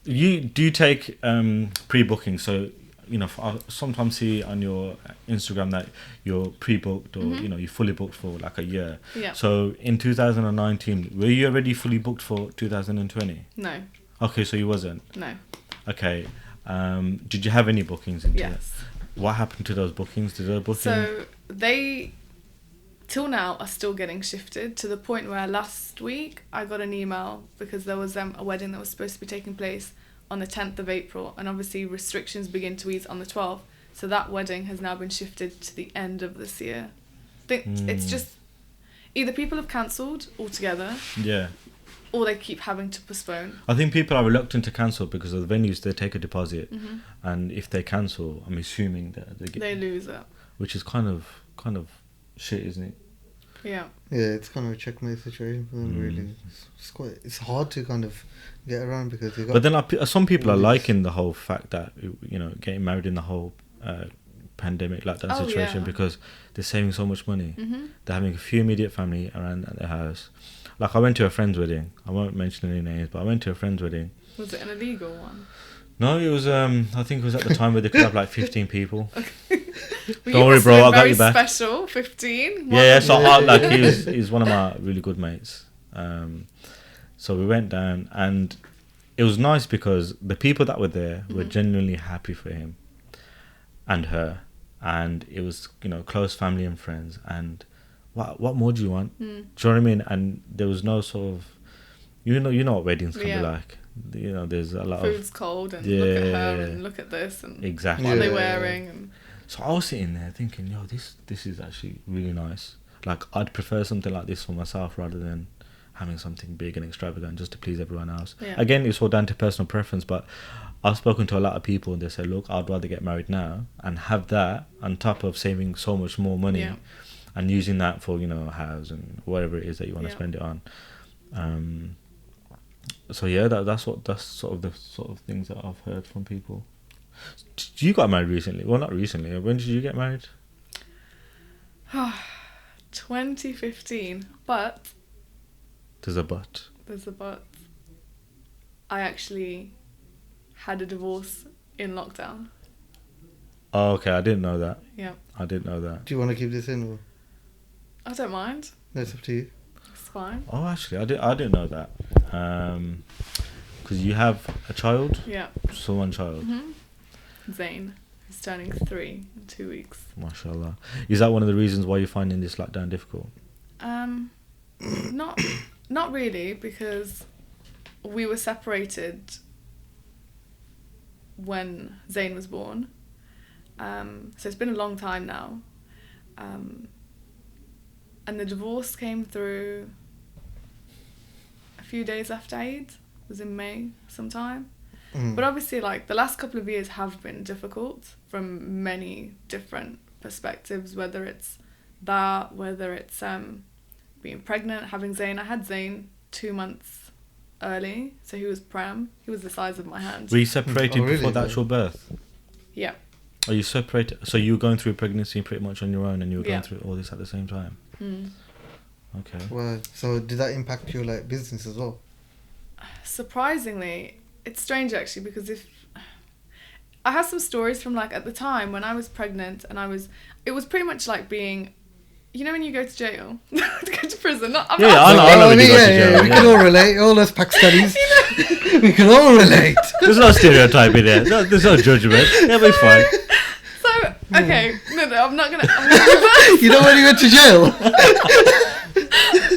you do take pre-booking. So, I sometimes see on your Instagram that you're pre-booked or, you're fully booked for like a year. Yeah. So, in 2019, were you already fully booked for 2020? No. Okay, so you wasn't? No. Okay. Did you have any bookings into Yes. it? What happened to those bookings? Did they book So they, till now, are still getting shifted to the point where last week I got an email because there was a wedding that was supposed to be taking place on the 10th of April, and obviously restrictions begin to ease on the 12th. So that wedding has now been shifted to the end of this year. I think it's just either people have cancelled altogether. Yeah. Or they keep having to postpone. I think people are reluctant to cancel because of the venues. They take a deposit, and if they cancel, I'm assuming that they lose it. Which is kind of shit, isn't it? Yeah. Yeah, it's kind of a checkmate situation for them. Really, it's hard to kind of get around because you got. But then some people are liking the whole fact that getting married in the whole pandemic lockdown situation because they're saving so much money. They're having a few immediate family around at their house. Like, I went to a friend's wedding. I won't mention any names, but I went to a friend's wedding. Was it an illegal one? No, it was, I think it was at the time where they could have like 15 people. Okay. Well, don't worry, bro, I got you back. Very special, 15. Yeah, so he's one of my really good mates. So we went down, and it was nice because the people that were there were genuinely happy for him and her. And it was, close family and friends, and what more do you want? Do you know what I mean? And there was no sort of, you know what weddings can be like. you know, there's a lot Food's of cold and Yeah. look at her and look at this and exactly. what are they Yeah. wearing and So I was sitting there thinking, yo, this is actually really nice. Like, I'd prefer something like this for myself rather than having something big and extravagant just to please everyone else. Yeah. Again, it's all down to personal preference, but I've spoken to a lot of people and they say, look, I'd rather get married now and have that on top of saving so much more money Yeah. and using that for, you know, a house and whatever it is that you want to Yeah. spend it on. So yeah, that's sort of the sort of things that I've heard from people. You got married recently? Well, not recently. When did you get married? 2015, but There's a but. there's a but. I actually had a divorce in lockdown. Oh, okay. I didn't know that. Yeah. I didn't know that. Do you want to keep this in? Or? I don't mind. No, it's up to you. It's fine. Oh, actually, I didn't know that. Because you have a child, Yeah. so one child. Zane, who's turning 3 in 2 weeks. Mashallah. Is that one of the reasons why you're finding this lockdown difficult? Not really, because we were separated when Zane was born. So it's been a long time now. And the divorce came through a few days after Eid. It was in May sometime. But obviously, like, the last couple of years have been difficult from many different perspectives, whether it's that, whether it's being pregnant, having Zane. I had Zane 2 months early, so he was prem. He was the size of my hand. Were you separated Oh, really? before the actual birth? Yeah. Are you separated? So you were going through pregnancy pretty much on your own, and you were going Yeah. through all this at the same time. Okay. Well, so did that impact your like business as well? Surprisingly, it's strange actually, because if I have some stories from, like, at the time when I was pregnant and it was pretty much like being, you know, when you go to jail, to go to prison. I'm Yeah, not I know. I when mean, you go to jail, we yeah. can all relate. All us Pakistanis, we can all relate. There's no stereotype in there. No, there's no judgment. It'll be fine. So, okay, no, I'm not gonna You know when you went to jail?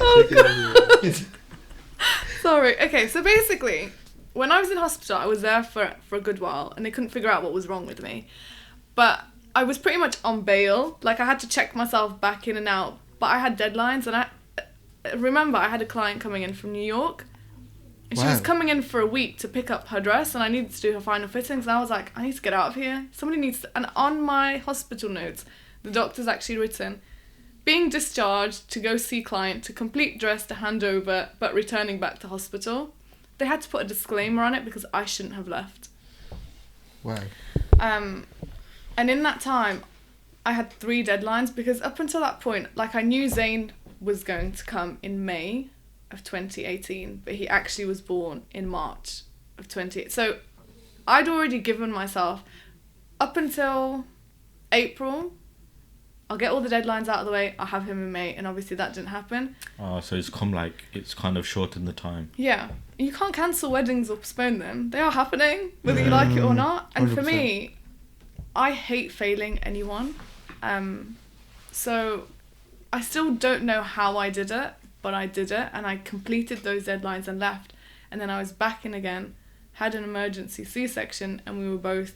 oh, God. Sorry. Okay, so basically, when I was in hospital, I was there for a good while, and they couldn't figure out what was wrong with me. But I was pretty much on bail. Like, I had to check myself back in and out, but I had deadlines, and I remember I had a client coming in from New York, and she was Wow. coming in for a week to pick up her dress, and I needed to do her final fittings, and I was like, I need to get out of here. Somebody needs to... And on my hospital notes, the doctor's actually written, being discharged to go see client, to complete dress, to hand over, but returning back to hospital. They had to put a disclaimer on it because I shouldn't have left. Wow. And in that time, I had 3 deadlines, because up until that point, like, I knew Zane was going to come in May of 2018, but he actually was born in March of 2018. So I'd already given myself up until April, I'll get all the deadlines out of the way, I'll have him in May, and obviously that didn't happen. Oh, so it's kind of shortened the time. Yeah. You can't cancel weddings or postpone them. They are happening, whether you like it or not. And for 100%. me, I hate failing anyone. So I still don't know how I did it, but I did it, and I completed those deadlines and left. And then I was back in again, had an emergency C-section, and we were both...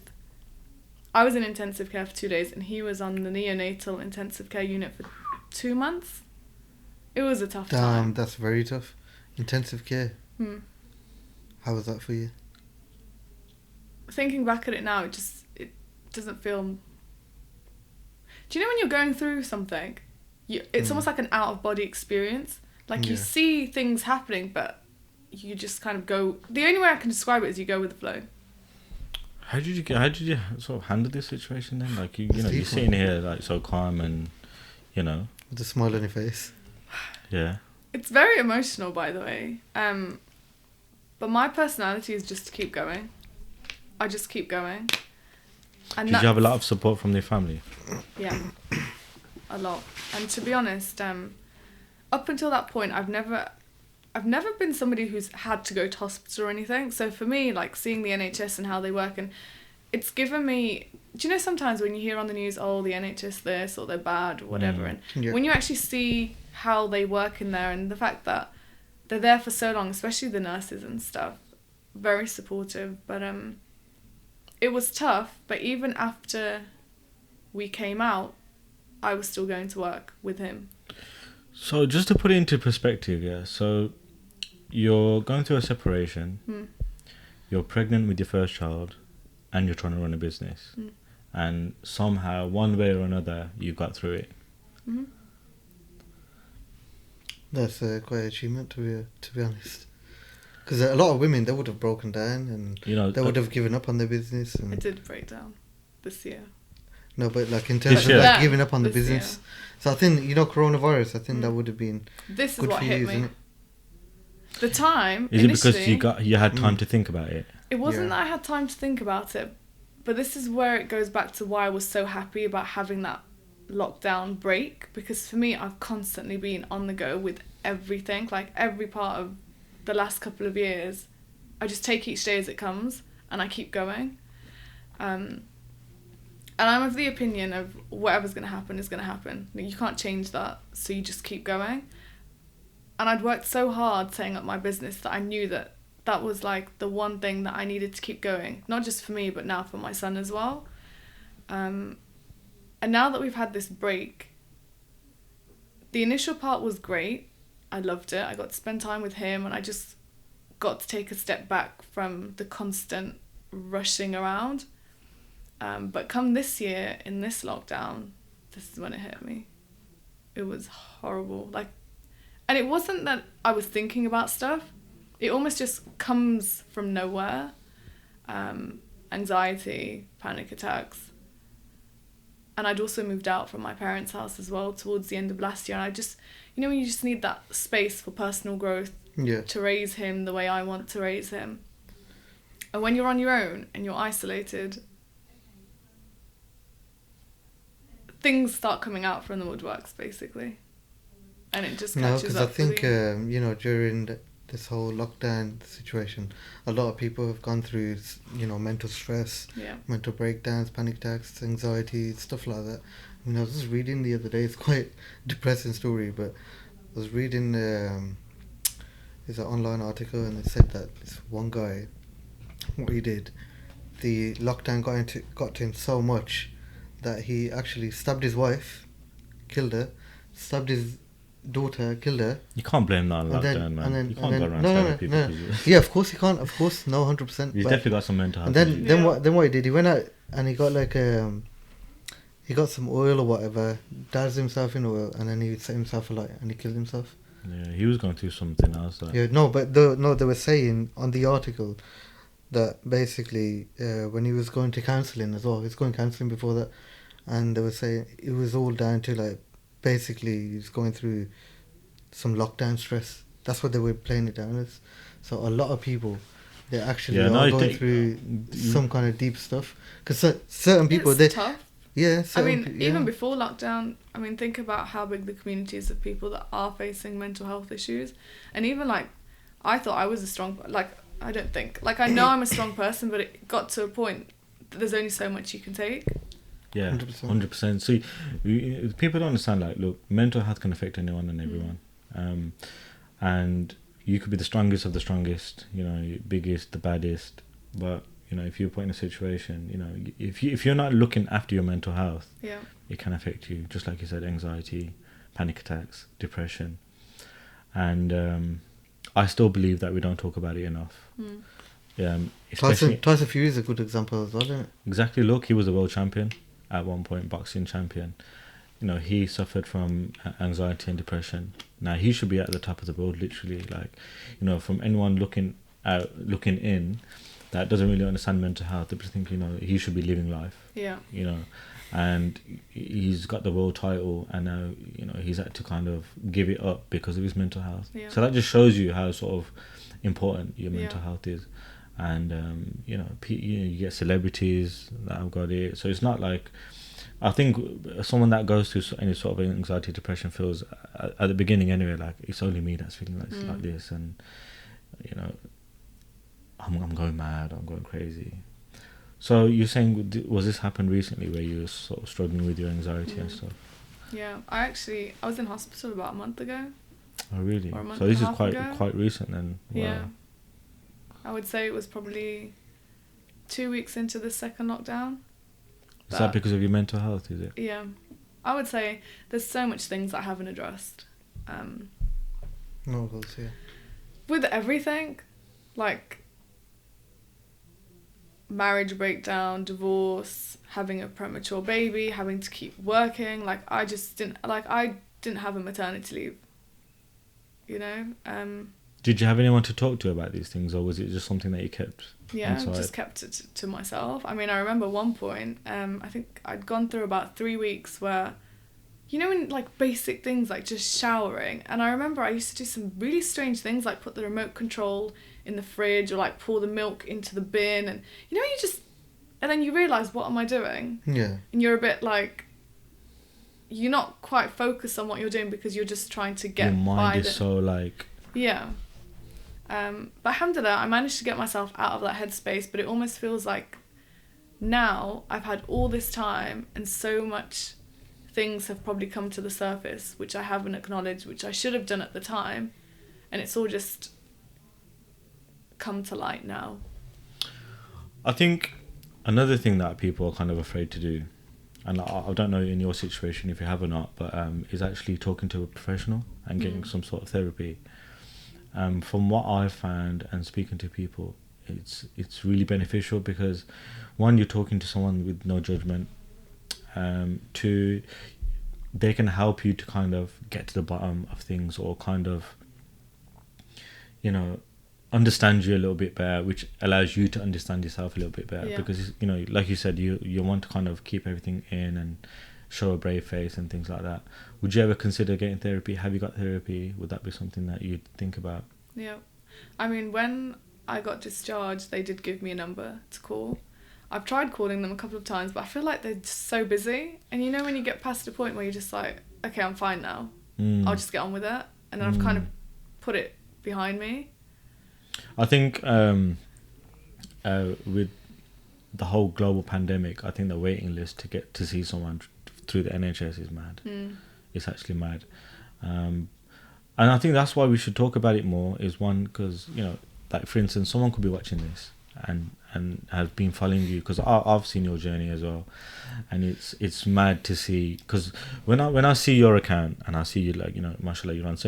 I was in intensive care for 2 days, and he was on the neonatal intensive care unit for 2 months. It was a tough Damn, time. that's very tough. Intensive care. Hmm. How was that for you? Thinking back at it now, it doesn't feel... Do you know when you're going through something, it's almost like an out-of-body experience? Like, you Yeah. see things happening, but you just kind of go... The only way I can describe it is you go with the flow. How did you sort of handle this situation then? Like, you know, Deep you're one. sitting here like so calm and, you know, With a smile on your face. yeah. It's very emotional, by the way. But my personality is just to keep going. I just keep going. And Did you have a lot of support from your family? Yeah, a lot. And to be honest, up until that point, I've never been somebody who's had to go to hospital or anything. So for me, like, seeing the NHS and how they work, and it's given me... Do you know sometimes when you hear on the news, oh, the NHS this, or they're bad, or whatever, and Yeah. when you actually see how they work in there, and the fact that they're there for so long, especially the nurses and stuff, very supportive, but it was tough. But even after we came out, I was still going to work with him. So just to put it into perspective, yeah. So you're going through a separation. You're pregnant with your first child, and you're trying to run a business. And somehow, one way or another, you got through it. That's quite an achievement, to be honest. Because a lot of women, they would have broken down and they would have given up on their business. And I did break down this year. No, but like in terms of like giving up on the business. So I think, coronavirus, I think that would have been this good is what for hit you, me. isn't it? The time, is initially, it because you had time to think about it? It wasn't that I had time to think about it, but this is where it goes back to why I was so happy about having that lockdown break, because for me, I've constantly been on the go with everything, like every part of the last couple of years. I just take each day as it comes and I keep going. And I'm of the opinion of whatever's going to happen is going to happen. You can't change that, so you just keep going. And I'd worked so hard setting up my business that I knew that was like the one thing that I needed to keep going, not just for me, but now for my son as well. And now that we've had this break, the initial part was great. I loved it. I got to spend time with him, and I just got to take a step back from the constant rushing around. But come this year, in this lockdown, this is when it hit me. It was horrible. And it wasn't that I was thinking about stuff. It almost just comes from nowhere. Anxiety, panic attacks. And I'd also moved out from my parents' house as well towards the end of last year. And I just, when you just need that space for personal growth to raise him the way I want to raise him. And when you're on your own and you're isolated, things start coming out from the woodworks, basically. And it just catches up. because I think, during this whole lockdown situation, a lot of people have gone through, mental stress, mental breakdowns, panic attacks, anxiety, stuff like that. I mean, I was just reading the other day, it's quite a depressing story, but I was reading there's an online article, and it said that this one guy, what he did, the lockdown got to him so much that he actually stabbed his wife, killed her, stabbed his daughter, killed her. You can't blame that on lockdown, man. You can't go around stabbing people. No. Yeah, of course you can't. Of course, no, 100%. He's definitely got some mental health. And then what he did? He went out and he got he got some oil or whatever, doused himself in oil, and then he set himself alight and he killed himself. Yeah, he was going through something else. Yeah, no, but they were saying on the article that basically when he was going to counselling as well, he was going counselling before that, and they were saying it was all down to basically he's going through some lockdown stress. That's what they were playing it down as. So a lot of people, they actually are going through some kind of deep stuff. Because certain people, it's tough. Yeah. Even before lockdown, think about how big the community is of people that are facing mental health issues. And even I thought I was a strong, I don't think, I know I'm a strong person, but it got to a point that there's only so much you can take. Yeah, 100%. See, people don't understand, look, mental health can affect anyone and everyone. And you could be the strongest of the strongest, biggest, the baddest, but, if you're put in a situation, if you're not looking after your mental health, it can affect you, just like you said, anxiety, panic attacks, depression. And I still believe that we don't talk about it enough. Tyson Fury is a good example as well, isn't it? Exactly. Look, he was a world champion at one point, boxing champion. He suffered from anxiety and depression. Now he should be at the top of the world, literally. From anyone looking in, that doesn't really understand mental health, they just think, he should be living life. Yeah. And he's got the world title, and now, he's had to kind of give it up because of his mental health. Yeah. So that just shows you how sort of important your mental health is. And you get celebrities that have got it. So it's not I think someone that goes through any sort of anxiety, depression feels at the beginning anyway, it's only me that's feeling like this, and I'm going mad, I'm going crazy. So you're saying, was this happened recently where you were sort of struggling with your anxiety and stuff? Yeah, I was in hospital about a month ago. Oh really? So this is quite recent then. Wow. Yeah. I would say it was probably 2 weeks into the second lockdown. Is that because of your mental health, is it? Yeah. I would say there's so much things I haven't addressed. No, of course, yeah. With everything, like marriage breakdown, divorce, having a premature baby, having to keep working, like I didn't have a maternity leave, you know. Did you have anyone to talk to about these things, or was it just something that you kept inside? Just kept it to myself. I mean, I remember one point, I think I'd gone through about 3 weeks where, you know, in like basic things like just showering, and I remember I used to do some really strange things like put the remote control in the fridge or like pour the milk into the bin, and you know, and then you realise, what am I doing? Yeah. And you're a bit like, you're not quite focused on what you're doing because you're just trying to get your mind by is so like... Yeah. But alhamdulillah, I managed to get myself out of that headspace, but it almost feels like now I've had all this time and so much things have probably come to the surface which I haven't acknowledged, which I should have done at the time, and it's all just come to light now. I think another thing that people are kind of afraid to do, and I don't know in your situation if you have or not, but is actually talking to a professional and getting some sort of therapy. From what I've found and speaking to people, it's really beneficial because, one, you're talking to someone with no judgment. Two, they can help you to kind of get to the bottom of things, or kind of, you know, understand you a little bit better, which allows you to understand yourself a little bit better. Yeah. Because, you know, like you said, you want to kind of keep everything in and show a brave face and things like that. Would you ever consider getting therapy? Have you got therapy? Would that be something that you'd think about? Yeah. I mean, when I got discharged, they did give me a number to call. I've tried calling them a couple of times, but I feel like they're just so busy. And you know, when you get past the point where you're just like, okay, I'm fine now. I'll just get on with it. And then I've kind of put it behind me. I think with the whole global pandemic, I think the waiting list to get to see someone through the NHS is mad. It's actually mad. And I think that's why we should talk about it more, is one, because, you know, like for instance, someone could be watching this and has been following you, because I've seen your journey as well, and it's mad to see, because when I see your account and I see you, like, you know, mashallah, you're on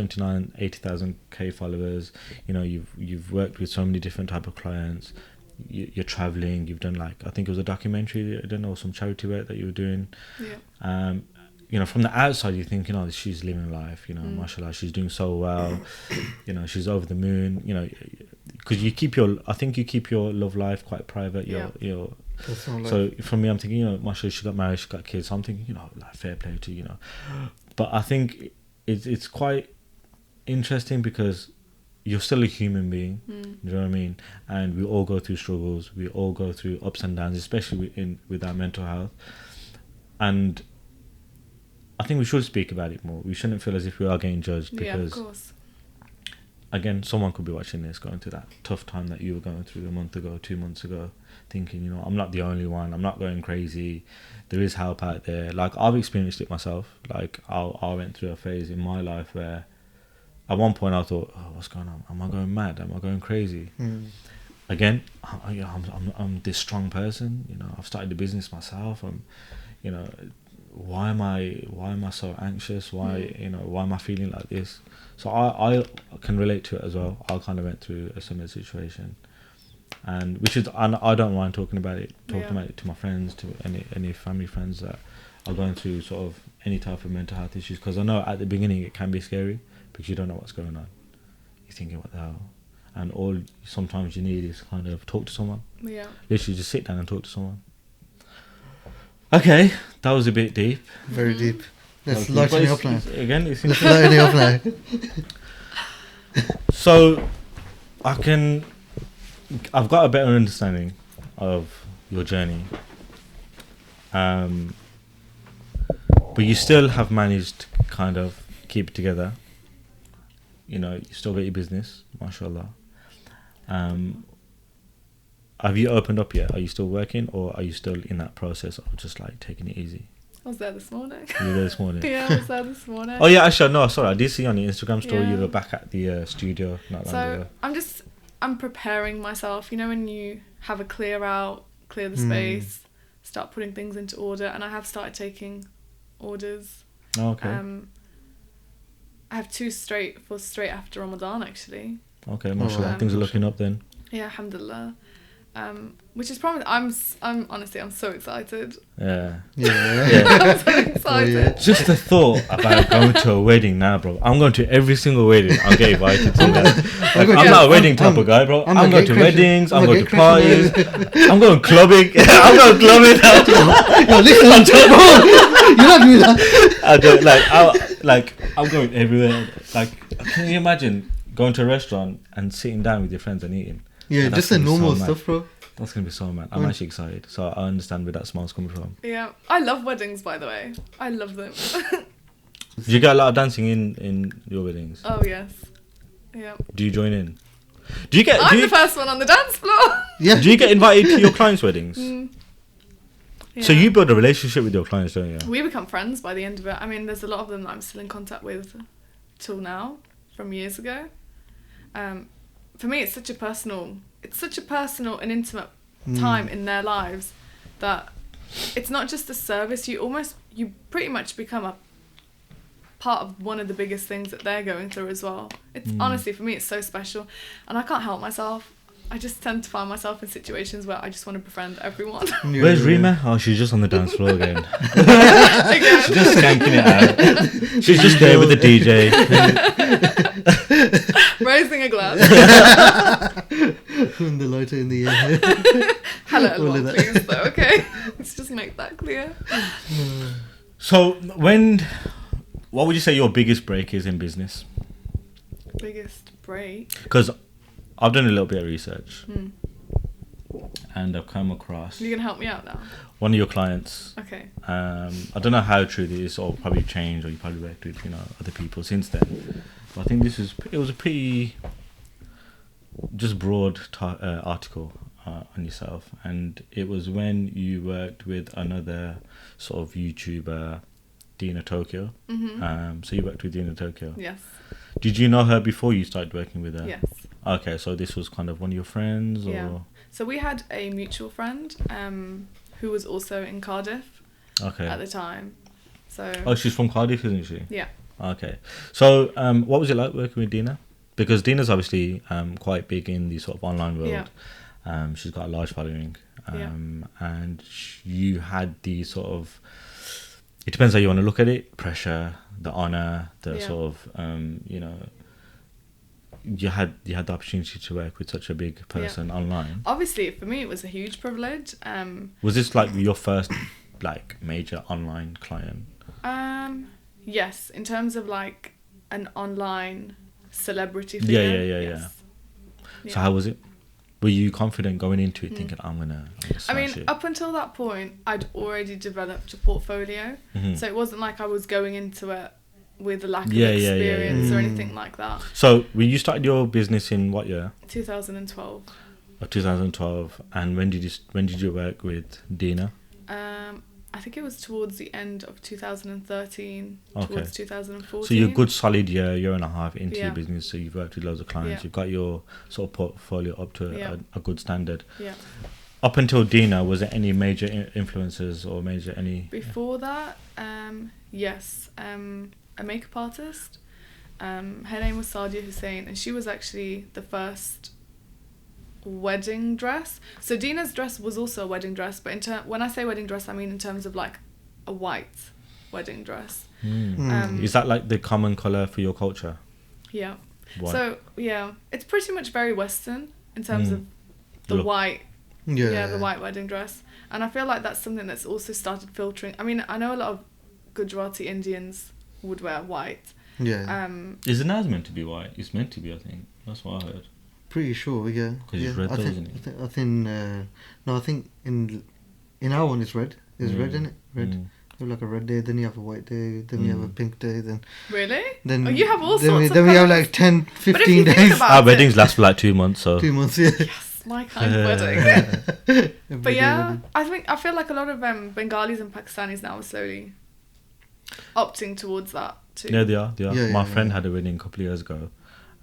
80,000 followers, you know, you've worked with so many different type of clients, you're traveling, you've done, like, I think it was a documentary, I don't know, some charity work that you were doing. Yeah. You know, from the outside you think, you know, she's living life, you know, mashallah, she's doing so well, you know, she's over the moon, you know, because I think you keep your love life quite private. So for me, I'm thinking, you know, mashallah, she got married, she got kids, so I'm thinking, you know, like, fair play to you, you know. But I think it's quite interesting because you're still a human being, you know what I mean? And we all go through struggles, we all go through ups and downs, especially with our mental health. And I think we should speak about it more. We shouldn't feel as if we are getting judged, because, of course, again, someone could be watching this, going through that tough time that you were going through a month ago, 2 months ago, thinking, you know, I'm not the only one, I'm not going crazy, there is help out there. Like, I've experienced it myself. Like, I went through a phase in my life where at one point I thought, oh, what's going on? Am I going mad? Am I going crazy? Again, I'm this strong person, you know, I've started the business myself, you know, why am I so anxious? Why am I feeling like this? So I can relate to it as well. I kind of went through a similar situation, and I don't mind talking about it to my friends, to any family friends that are going through sort of any type of mental health issues, because I know at the beginning it can be scary because you don't know what's going on. You're thinking, what the hell? And all sometimes you need is kind of talk to someone. Yeah. Literally just sit down and talk to someone. Okay, that was a bit deep. Very deep. Let's lighten it up now. Again, it's lighten it up now. So, I've got a better understanding of your journey. But you still have managed to kind of keep it together. You know, you still got your business, mashallah. Have you opened up yet? Are you still working, or are you still in that process of just like taking it easy? I was there this morning. You were there this morning? Yeah, I was there this morning. Oh yeah, actually, no, sorry, I did see on your Instagram story you were back at the studio not long ago. So I'm preparing myself. You know, when you have a clear the space, start putting things into order, and I have started taking orders. Okay. I have 2 straight after Ramadan, actually. Okay, mashallah. Things are looking up then. Yeah, alhamdulillah. Which is probably, I'm honestly, I'm so excited. Yeah. I'm so excited. Just the thought about going to a wedding now, bro. I'm going to every single wedding. I'll get invited to that. Like, I'm not a wedding type of guy, bro. I'm going to weddings. I'm going to parties. I'm going clubbing. I'm going clubbing. Yo, listen, bro. You're not doing that. I'm going everywhere. Like, can you imagine going to a restaurant and sitting down with your friends and eating? Yeah, just the normal stuff, bro. That's going to be so mad. I'm actually excited. So I understand where that smile's coming from. Yeah. I love weddings, by the way. I love them. Do you get a lot of dancing in your weddings? Oh, yes. Yeah. Do you join in? I'm the first one on the dance floor. Yeah. Do you get invited to your clients' weddings? Yeah. So you build a relationship with your clients, don't you? We become friends by the end of it. I mean, there's a lot of them that I'm still in contact with till now, from years ago. For me, it's such a personal and intimate time in their lives that it's not just a service. You pretty much become a part of one of the biggest things that they're going through as well. It's honestly, for me, it's so special, and I can't help myself. I just tend to find myself in situations where I just want to befriend everyone. Where's Rima? Oh, she's just on the dance floor again. Again. She's just skanking it out. She's just there with the DJ. Raising a glass. And the lighter in the air. Hello, All of everyone, that. please, though, okay? Let's just make that clear. So, what would you say your biggest break is in business? Biggest break? Because I've done a little bit of research. And I've come across You're going to help me out now? one of your clients. Okay. I don't know how true this is, or probably changed, or you probably worked with other people since then. But I think it was a pretty just broad article on yourself, and it was when you worked with another sort of YouTuber, Dina Tokyo. So you worked with Dina Tokyo. Yes. Did you know her before you started working with her? Yes. Okay, so this was kind of one of your friends, or? Yeah. So we had a mutual friend who was also in Cardiff at the time. So. Oh, she's from Cardiff, isn't she? Yeah. Okay. So what was it like working with Dina? Because Dina's obviously quite big in the sort of online world. Yeah. She's got a large following. And you had the sort of, it depends how you want to look at it, pressure, the honour, the sort of, you had the opportunity to work with such a big person online. Obviously, for me, it was a huge privilege. Was this like your first like major online client? Yes, in terms of like an online celebrity figure. Yeah. So how was it? Were you confident going into it thinking, I'm gonna smash it? Up until that point, I'd already developed a portfolio. So it wasn't like I was going into it with a lack of experience or anything like that. So when you started your business in what year? 2012. 2012. And when did you work with Dina? I think it was towards the end of 2013, towards 2014. So you're a good solid year and a half into your business. So you've worked with loads of clients. You've got your sort of portfolio up to a good standard. Yeah. Up until Dina, was there any major influences or any? Before that, yes. A makeup artist. Her name was Sadia Hussein, and she was actually the first wedding dress. So Dina's dress was also a wedding dress, but when I say wedding dress, I mean in terms of like a white wedding dress. Is that like the common colour for your culture? Yeah. White. So it's pretty much very Western in terms of the white. The white wedding dress, and I feel like that's something that's also started filtering. I mean, I know a lot of Gujarati Indians would wear white. Yeah. Is it now meant to be white? It's meant to be, I think. That's what I heard. Pretty sure, yeah. Because it's red, isn't it? I think in our one it's red. It's red, isn't it? Red. You have like a red day, then you have a white day, then you have a pink day, then... Really? Then you have all then sorts of Then we have colours. like 10, 15 days. Our weddings last for like 2 months, so... 2 months, yeah. Yes, my kind of wedding. But yeah, I feel like a lot of Bengalis and Pakistanis now are slowly opting towards that too. Yeah, they are. Yeah, My friend had a wedding a couple of years ago,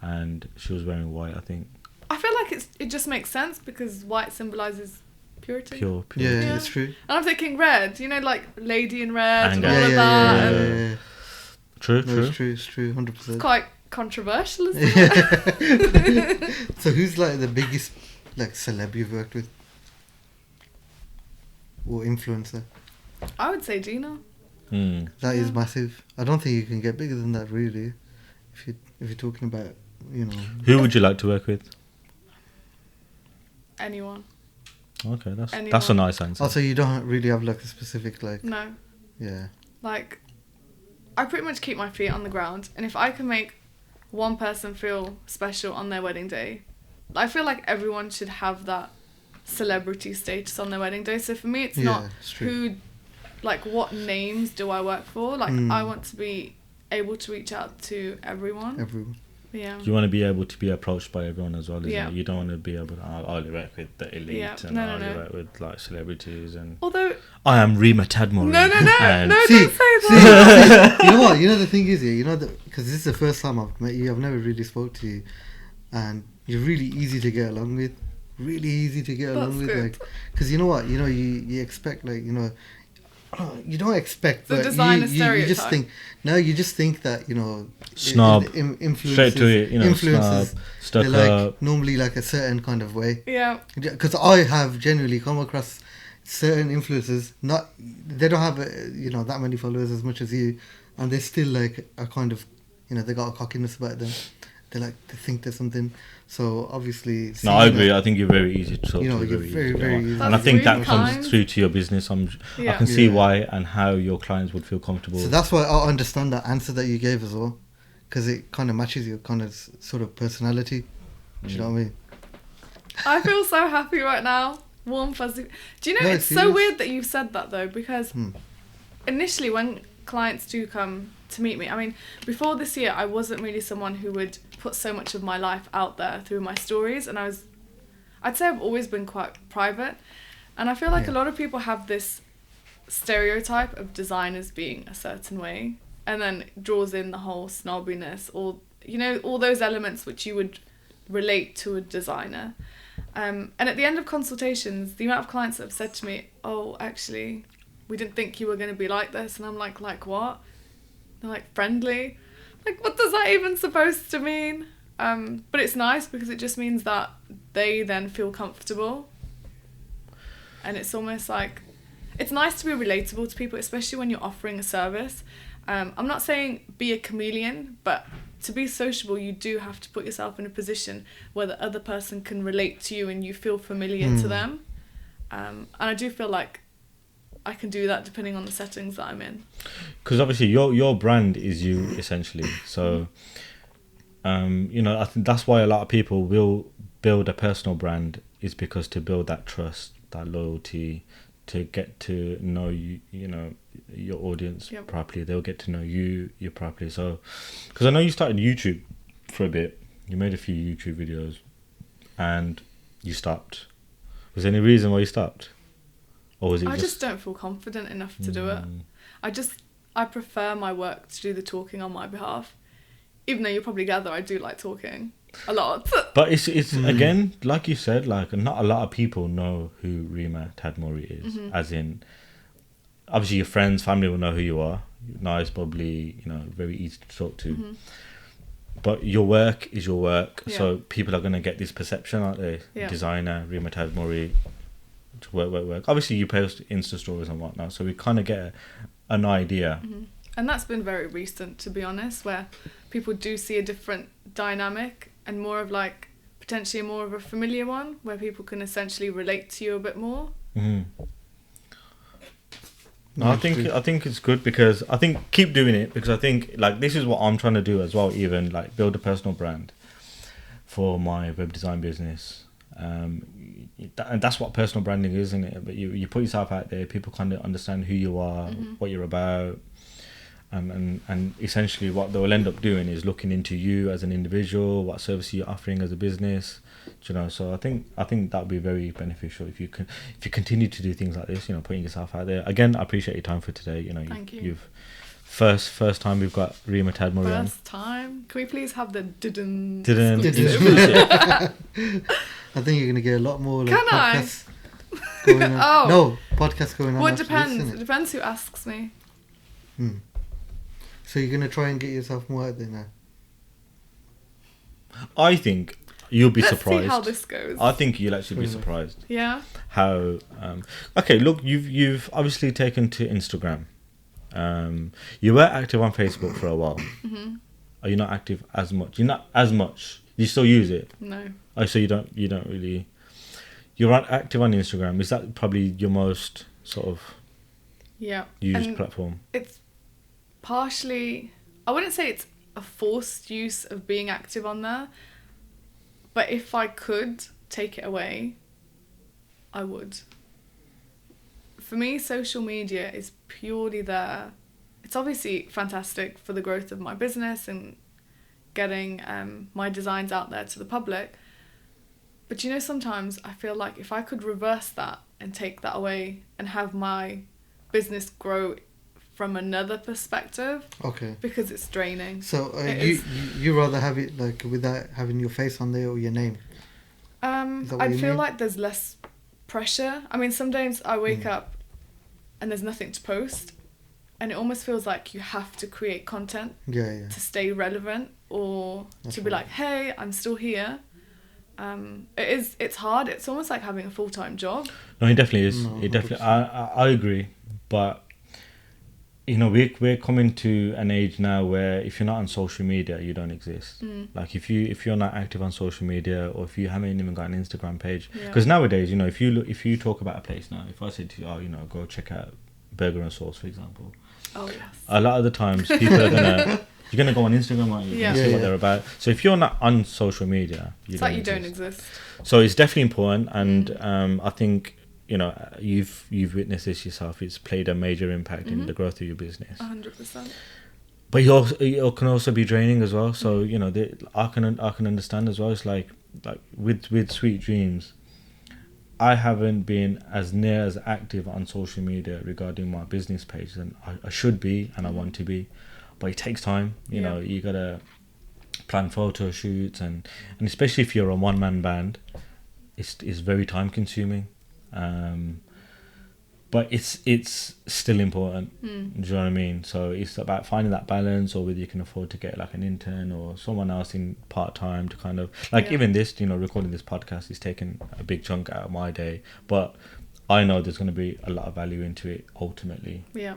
and she was wearing white, I think. I feel like it just makes sense because white symbolises purity. Pure. Yeah, Yeah. it's true. And I'm thinking red, you know, like lady in red Anger. and all Yeah, of yeah, that. yeah, and yeah, yeah. True, No, true. it's true, 100%. It's quite controversial, isn't it? So who's like the biggest like celeb you've worked with? Or influencer? I would say Gina. That is Yeah. massive. I don't think you can get bigger than that really. If you're talking about, you know. Who would you like to work with? Anyone. Okay, that's a Anyone. nice answer. Also, you don't really have like a specific like. No. Yeah. Like, I pretty much keep my feet on the ground, and if I can make one person feel special on their wedding day, I feel like everyone should have that celebrity status on their wedding day. So for me, it's Yeah, not it's true. who, like, what names do I work for? Like, Mm. I want to be able to reach out to everyone. Everyone. Yeah. You want to be able to be approached by everyone as well, isn't Yeah. it? You don't want to be able to, I only work with the elite Yeah. and No, I no, only no. work with like celebrities and Although, I am Rima Tadmory. no, and See, don't say see, that. you know what? You know the thing is, yeah, you know, because this is the first time I've met you. I've never really spoke to you, and you're really easy to get along with. Really easy to get along That's with, good. like, because you know what? You know, you expect like, you know, you don't expect, The but designer you just stereotype. think. No, you just think that, you know, Snob. influences, Straight to it, you know, influences. snob, stuck They're like up. normally like a certain kind of way. Yeah. Because I have generally come across certain influencers, not they don't have you know, that many followers as much as you, and they're still like a kind of, you know, they got a cockiness about them. They like to think there's something. So obviously, No, seeing I agree. that- I think you're very easy to talk You know, to. you're very, easy to get very on. easy. And I That's think that really comes kind. through to your business. I Yeah. can see Yeah. why and how your clients would feel comfortable. So that's why I understand that answer that you gave as well, because it kind of matches your kind of sort of personality. Do you know what I mean? I feel so happy right now. Warm, fuzzy. Do you know, No, it's so serious. weird that you've said that though, because Hmm. initially when clients do come to meet me, I mean, before this year, I wasn't really someone who would put so much of my life out there through my stories, and I'd say I've always been quite private, and I feel like Yeah. a lot of people have this stereotype of designers being a certain way, and then draws in the whole snobbiness, or, you know, all those elements which you would relate to a designer. And at the end of consultations, the amount of clients that have said to me, oh, actually, we didn't think you were going to be like this. And I'm like what? They're like, friendly. Like, what does that even supposed to mean? But it's nice because it just means that they then feel comfortable. And it's almost like, it's nice to be relatable to people, especially when you're offering a service. I'm not saying be a chameleon, but to be sociable, you do have to put yourself in a position where the other person can relate to you and you feel familiar to them. And I do feel like I can do that depending on the settings that I'm in. Because obviously your brand is you essentially. So, you know, I think that's why a lot of people will build a personal brand, is because to build that trust, that loyalty, to get to know you, you know, your audience Yep. properly. They'll get to know you properly. So, because I know you started YouTube for a bit, you made a few YouTube videos, and you stopped. Was there any reason why you stopped, or was it I just don't feel confident enough to do it. I prefer my work to do the talking on my behalf. Even though you'll probably gather I do like talking a lot. But it's again, like you said, like not a lot of people know who Rima Tadmory is. As in, obviously your friends, family will know who you are. Nice, bubbly, you know, very easy to talk to. But your work is your work, so people are gonna get this perception, aren't they? Yeah. Designer Rima Tadmory, work. Obviously, you post Insta stories and whatnot, so we kind of get an idea. And that's been very recent, to be honest, where people do see a different dynamic and more of like potentially more of a familiar one where people can essentially relate to you a bit more. No, I think it's good, because I think keep doing it, because I think like this is what I'm trying to do as well, even like build a personal brand for my web design business. And that's what personal branding is, isn't it? But you put yourself out there, people kind of understand who you are, what you're about, and essentially what they'll end up doing is looking into you as an individual, what service you're offering as a business, you know. So I think that would be very beneficial if you continue to do things like this, you know, putting yourself out there. Again, I appreciate your time for today. You know, Thank you. You've First time we've got Rima Tadmory on. First time. Can we please have the didn't? Exclusive. I think you're gonna get a lot more like Can I? podcasts going on. Oh. No, podcasts going on. Well, it after this, depends. isn't It depends who asks me. So you're gonna try and get yourself more out there now. I think you'll be Let's surprised. see how this goes. I think you'll actually be Really? surprised Yeah. how. Okay, look, you've obviously taken to Instagram. You were active on Facebook for a while. Mhm. Are you not active as much? You're not as much. You still use it. No. Oh, so you don't really. You're not active on Instagram. Is that probably your most sort of Yeah. used And platform? it's partially, I wouldn't say it's a forced use of being active on there, but if I could take it away, I would. For me, social media is purely there. It's obviously fantastic for the growth of my business and getting my designs out there to the public. But you know, sometimes I feel like if I could reverse that and take that away and have my business grow from another perspective, Okay. because it's draining. So It you is. you rather have it like without having your face on there or your name? Is that what I you feel mean? like there's less pressure. I mean, some days I wake up and there's nothing to post, and it almost feels like you have to create content Yeah. to stay relevant or That's to be right. like, hey, I'm still here. It's hard. It's almost like having a full-time job. No, it definitely is. No, It definitely. 100%. I agree, but you know, we're coming to an age now where if you're not on social media, you don't exist. Like if you're not active on social media, or if you haven't even got an Instagram page, Yeah. because nowadays, you know, if you talk about a place now, if I said to you, oh, you know, go check out Burger and Sauce, for example, Oh yes. a lot of the times people are gonna you're gonna go on Instagram, aren't you? Yeah. And see Yeah, what yeah. they're about. So if you're not on social media, It's like you don't exist. So it's definitely important, and I think, you know, you've witnessed this yourself. It's played a major impact in the growth of your business. 100%. But it can also be draining as well. So you know, I can understand as well. It's like with Sweet Dreams, I haven't been as near as active on social media regarding my business page than I should be, and I want to be. But it takes time. You know, you gotta plan photo shoots, and especially if you're a one-man band, it's very time consuming. But it's still important. Do you know what I mean? So it's about finding that balance, or whether you can afford to get like an intern or someone else in part-time to kind of like, even this, you know, recording this podcast is taking a big chunk out of my day, but I know there's going to be a lot of value into it ultimately. Yeah.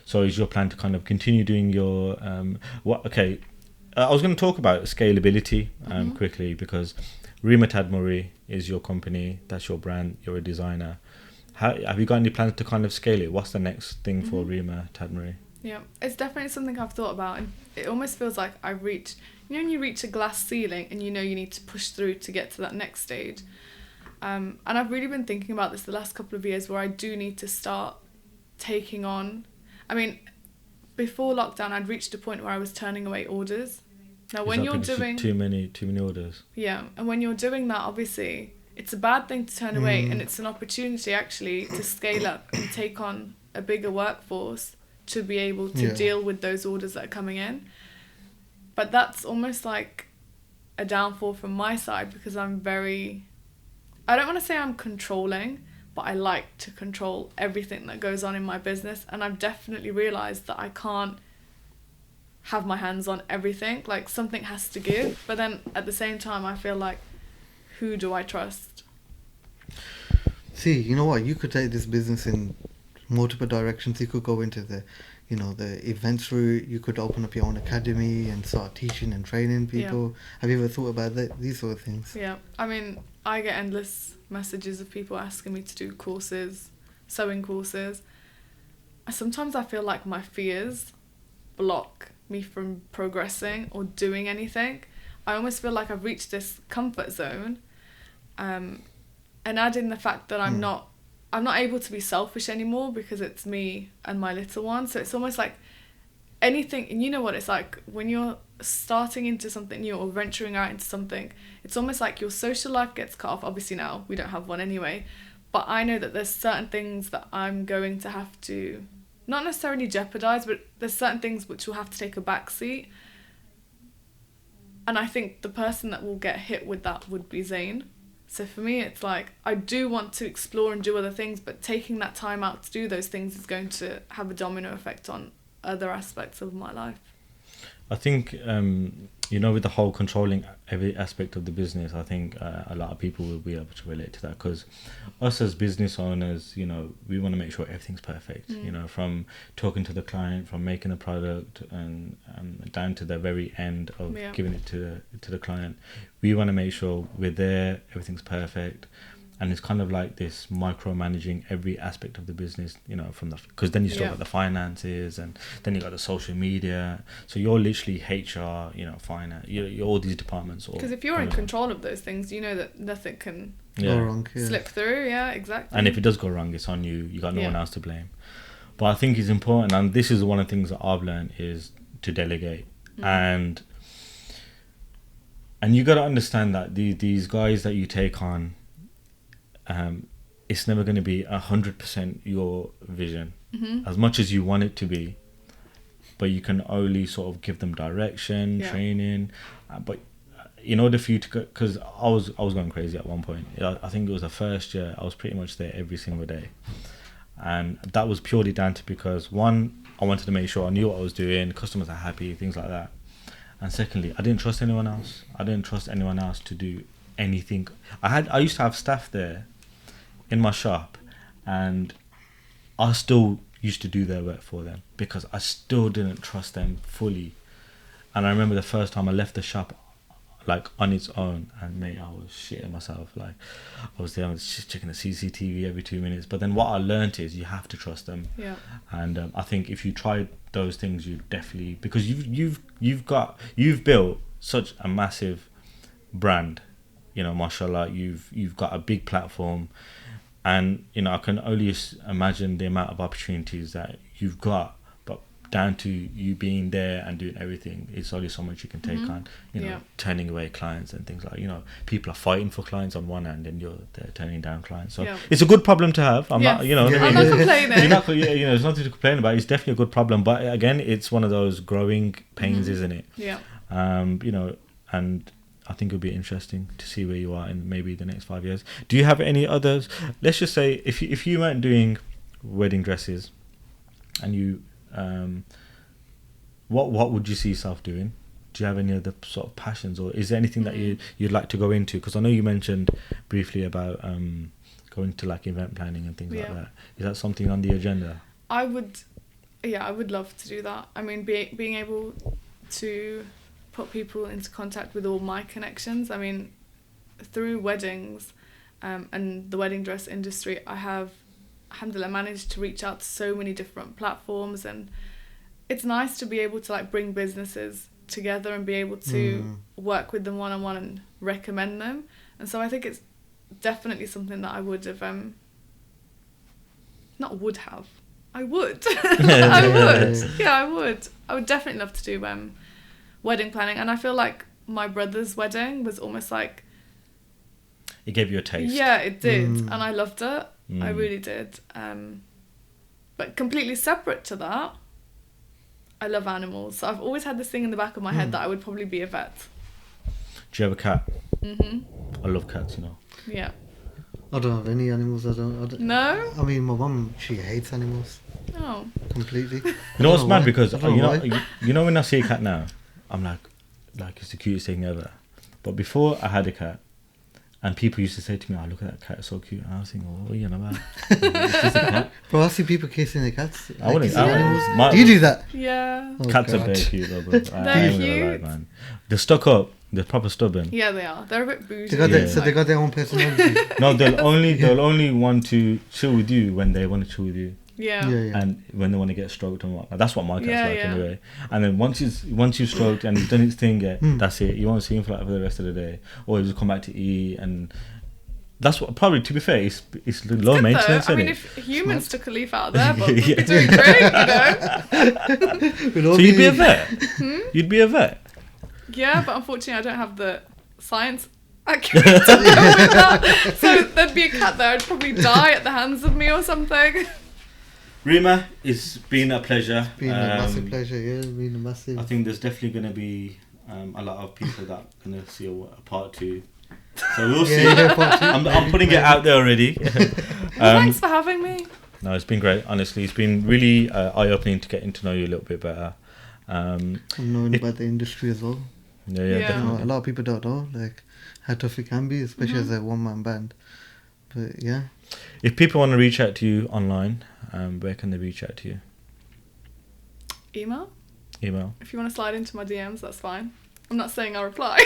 So is your plan to kind of continue doing your I was going to talk about scalability quickly, because Rima Tadmory is your company, that's your brand, you're a designer. Have you got any plans to kind of scale it? What's the next thing for Rima Tadmory? Yeah, it's definitely something I've thought about, and it almost feels like I've reached, you know, when you reach a glass ceiling and you know you need to push through to get to that next stage. And I've really been thinking about this the last couple of years, where I do need to start taking on, I mean, before lockdown I'd reached a point where I was turning away orders. Now when you're doing too many orders. Yeah, and when you're doing that, obviously it's a bad thing to turn away, and it's an opportunity actually to scale up and take on a bigger workforce to be able to deal with those orders that are coming in. But that's almost like a downfall from my side, because I don't want to say I'm controlling, but I like to control everything that goes on in my business, and I've definitely realised that I can't have my hands on everything. Like, something has to give, but then at the same time I feel like, who do I trust? See, you know what? You could take this business in multiple directions. You could go into the events route. You could open up your own academy and start teaching and training people. Have you ever thought about these sort of things? Yeah, I mean, I get endless messages of people asking me to do courses, sewing courses. Sometimes I feel like my fears block me from progressing or doing anything. I almost feel like I've reached this comfort zone, and add in the fact that I'm not able to be selfish anymore, because it's me and my little one. So it's almost like anything, and you know what it's like when you're starting into something new or venturing out into something, it's almost like your social life gets cut off. Obviously now we don't have one anyway, but I know that there's certain things that I'm going to have to not necessarily jeopardize, but there's certain things which will have to take a back seat. And I think the person that will get hit with that would be Zayn. So for me, it's like, I do want to explore and do other things, but taking that time out to do those things is going to have a domino effect on other aspects of my life. I think, with the whole controlling every aspect of the business, I think a lot of people will be able to relate to that, because us as business owners, we want to make sure everything's perfect, from talking to the client, from making the product and down to the very end of giving it to the client. We want to make sure we're there, everything's perfect. And it's kind of like this micromanaging every aspect of the business, from because then you still got the finances, and then you got the social media. So you're literally HR, finance, you're all these departments. Because if you're in control of those things, you know that nothing can go wrong, slip through. Yeah, exactly. And if it does go wrong, it's on you. You got no one else to blame. But I think it's important, and this is one of the things that I've learned, is to delegate. And you got to understand that these guys that you take on, it's never going to be 100% your vision, as much as you want it to be, but you can only sort of give them direction, training. But in order for you to go, because I was going crazy at one point. I think it was the first year I was pretty much there every single day, and that was purely down to because, one, I wanted to make sure I knew what I was doing, customers are happy, things like that, and secondly, I didn't trust anyone else. I didn't trust anyone else to do anything. I used to have staff there in my shop, and I still used to do their work for them because I still didn't trust them fully. And I remember the first time I left the shop, like, on its own, and mate, I was shitting myself. Like, I was there, I was just checking the CCTV every 2 minutes. But then what I learned is you have to trust them. Yeah. And I think if you tried those things, you definitely, because you've built such a massive brand, mashallah, you've got a big platform. And, I can only imagine the amount of opportunities that you've got, but down to you being there and doing everything, it's only so much you can take on, turning away clients and things like, people are fighting for clients on one end and you're there turning down clients. So it's a good problem to have. I'm not, I'm not complaining. There's nothing to complain about. It's definitely a good problem. But again, it's one of those growing pains, isn't it? Yeah. And I think it'll be interesting to see where you are in maybe the next 5 years. Do you have any others? Let's just say if you weren't doing wedding dresses, and you, what would you see yourself doing? Do you have any other sort of passions, or is there anything that you'd like to go into? Because I know you mentioned briefly about going to like event planning and things like that. Is that something on the agenda? I would love to do that. I mean, being able to put people into contact with all my connections. I mean, through weddings and the wedding dress industry, I have, alhamdulillah, managed to reach out to so many different platforms, and it's nice to be able to like bring businesses together and be able to work with them one-on-one and recommend them. And so I think it's definitely something that I would have I would I would definitely love to do wedding planning. And I feel like my brother's wedding was almost like, it gave you a taste. Yeah, it did. And I loved it. I really did. But completely separate to that, I love animals. So I've always had this thing in the back of my head that I would probably be a vet. Do you have a cat? I love cats, Yeah. I don't have any animals. I don't. No? I mean, my mum, she hates animals. Oh. Completely. You know what's mad? Because you know when I see a cat now, I'm like it's the cutest thing ever. But before I had a cat, and people used to say to me, "Oh, look at that cat, it's so cute." And I was thinking, "What are you on about?" It's just a cat. Bro, I see people kissing their cats. I wouldn't. Do you do that? Yeah. Cats are very cute, though, bro. They're cute. Man. They're stuck up. They're proper stubborn. Yeah, they are. They're a bit bougie. So they got their own personality. No, they'll only want to chill with you when they want to chill with you. Yeah. And when they want to get stroked and whatnot. That's what my cat's like anyway. And then once you've stroked and he's done his thing, that's it. You won't see him for the rest of the day, or he'll just come back to eat. And that's what, probably, to be fair, it's low maintenance. Though. I mean, if humans took a leaf out of their book, we'd be doing great, So you'd be a vet. You'd be a vet. Yeah, but unfortunately, I don't have the science accurate to go with that. So there'd be a cat there. I'd probably die at the hands of me or something. Rima, it's been a pleasure. It's been a massive pleasure. Yeah, been a massive. I think there's definitely going to be a lot of people that are going to see a part 2. So we'll see. Yeah, part 2. I'm putting it out there already. Thanks for having me. No, it's been great. Honestly, it's been really eye-opening to getting to know you a little bit better. And knowing about the industry as well. Yeah, Yeah. definitely. A lot of people don't know like how tough it can be, especially as a one-man band. But yeah. If people want to reach out to you online, where can they reach out to you? Email. If you want to slide into my DMs, that's fine. I'm not saying I'll reply,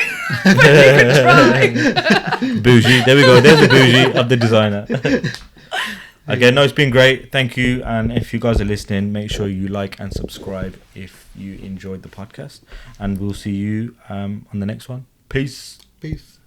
but you can try. Bougie. There we go. There's the bougie of the designer. Okay, no, it's been great. Thank you. And if you guys are listening, make sure you like and subscribe if you enjoyed the podcast. And we'll see you on the next one. Peace. Peace.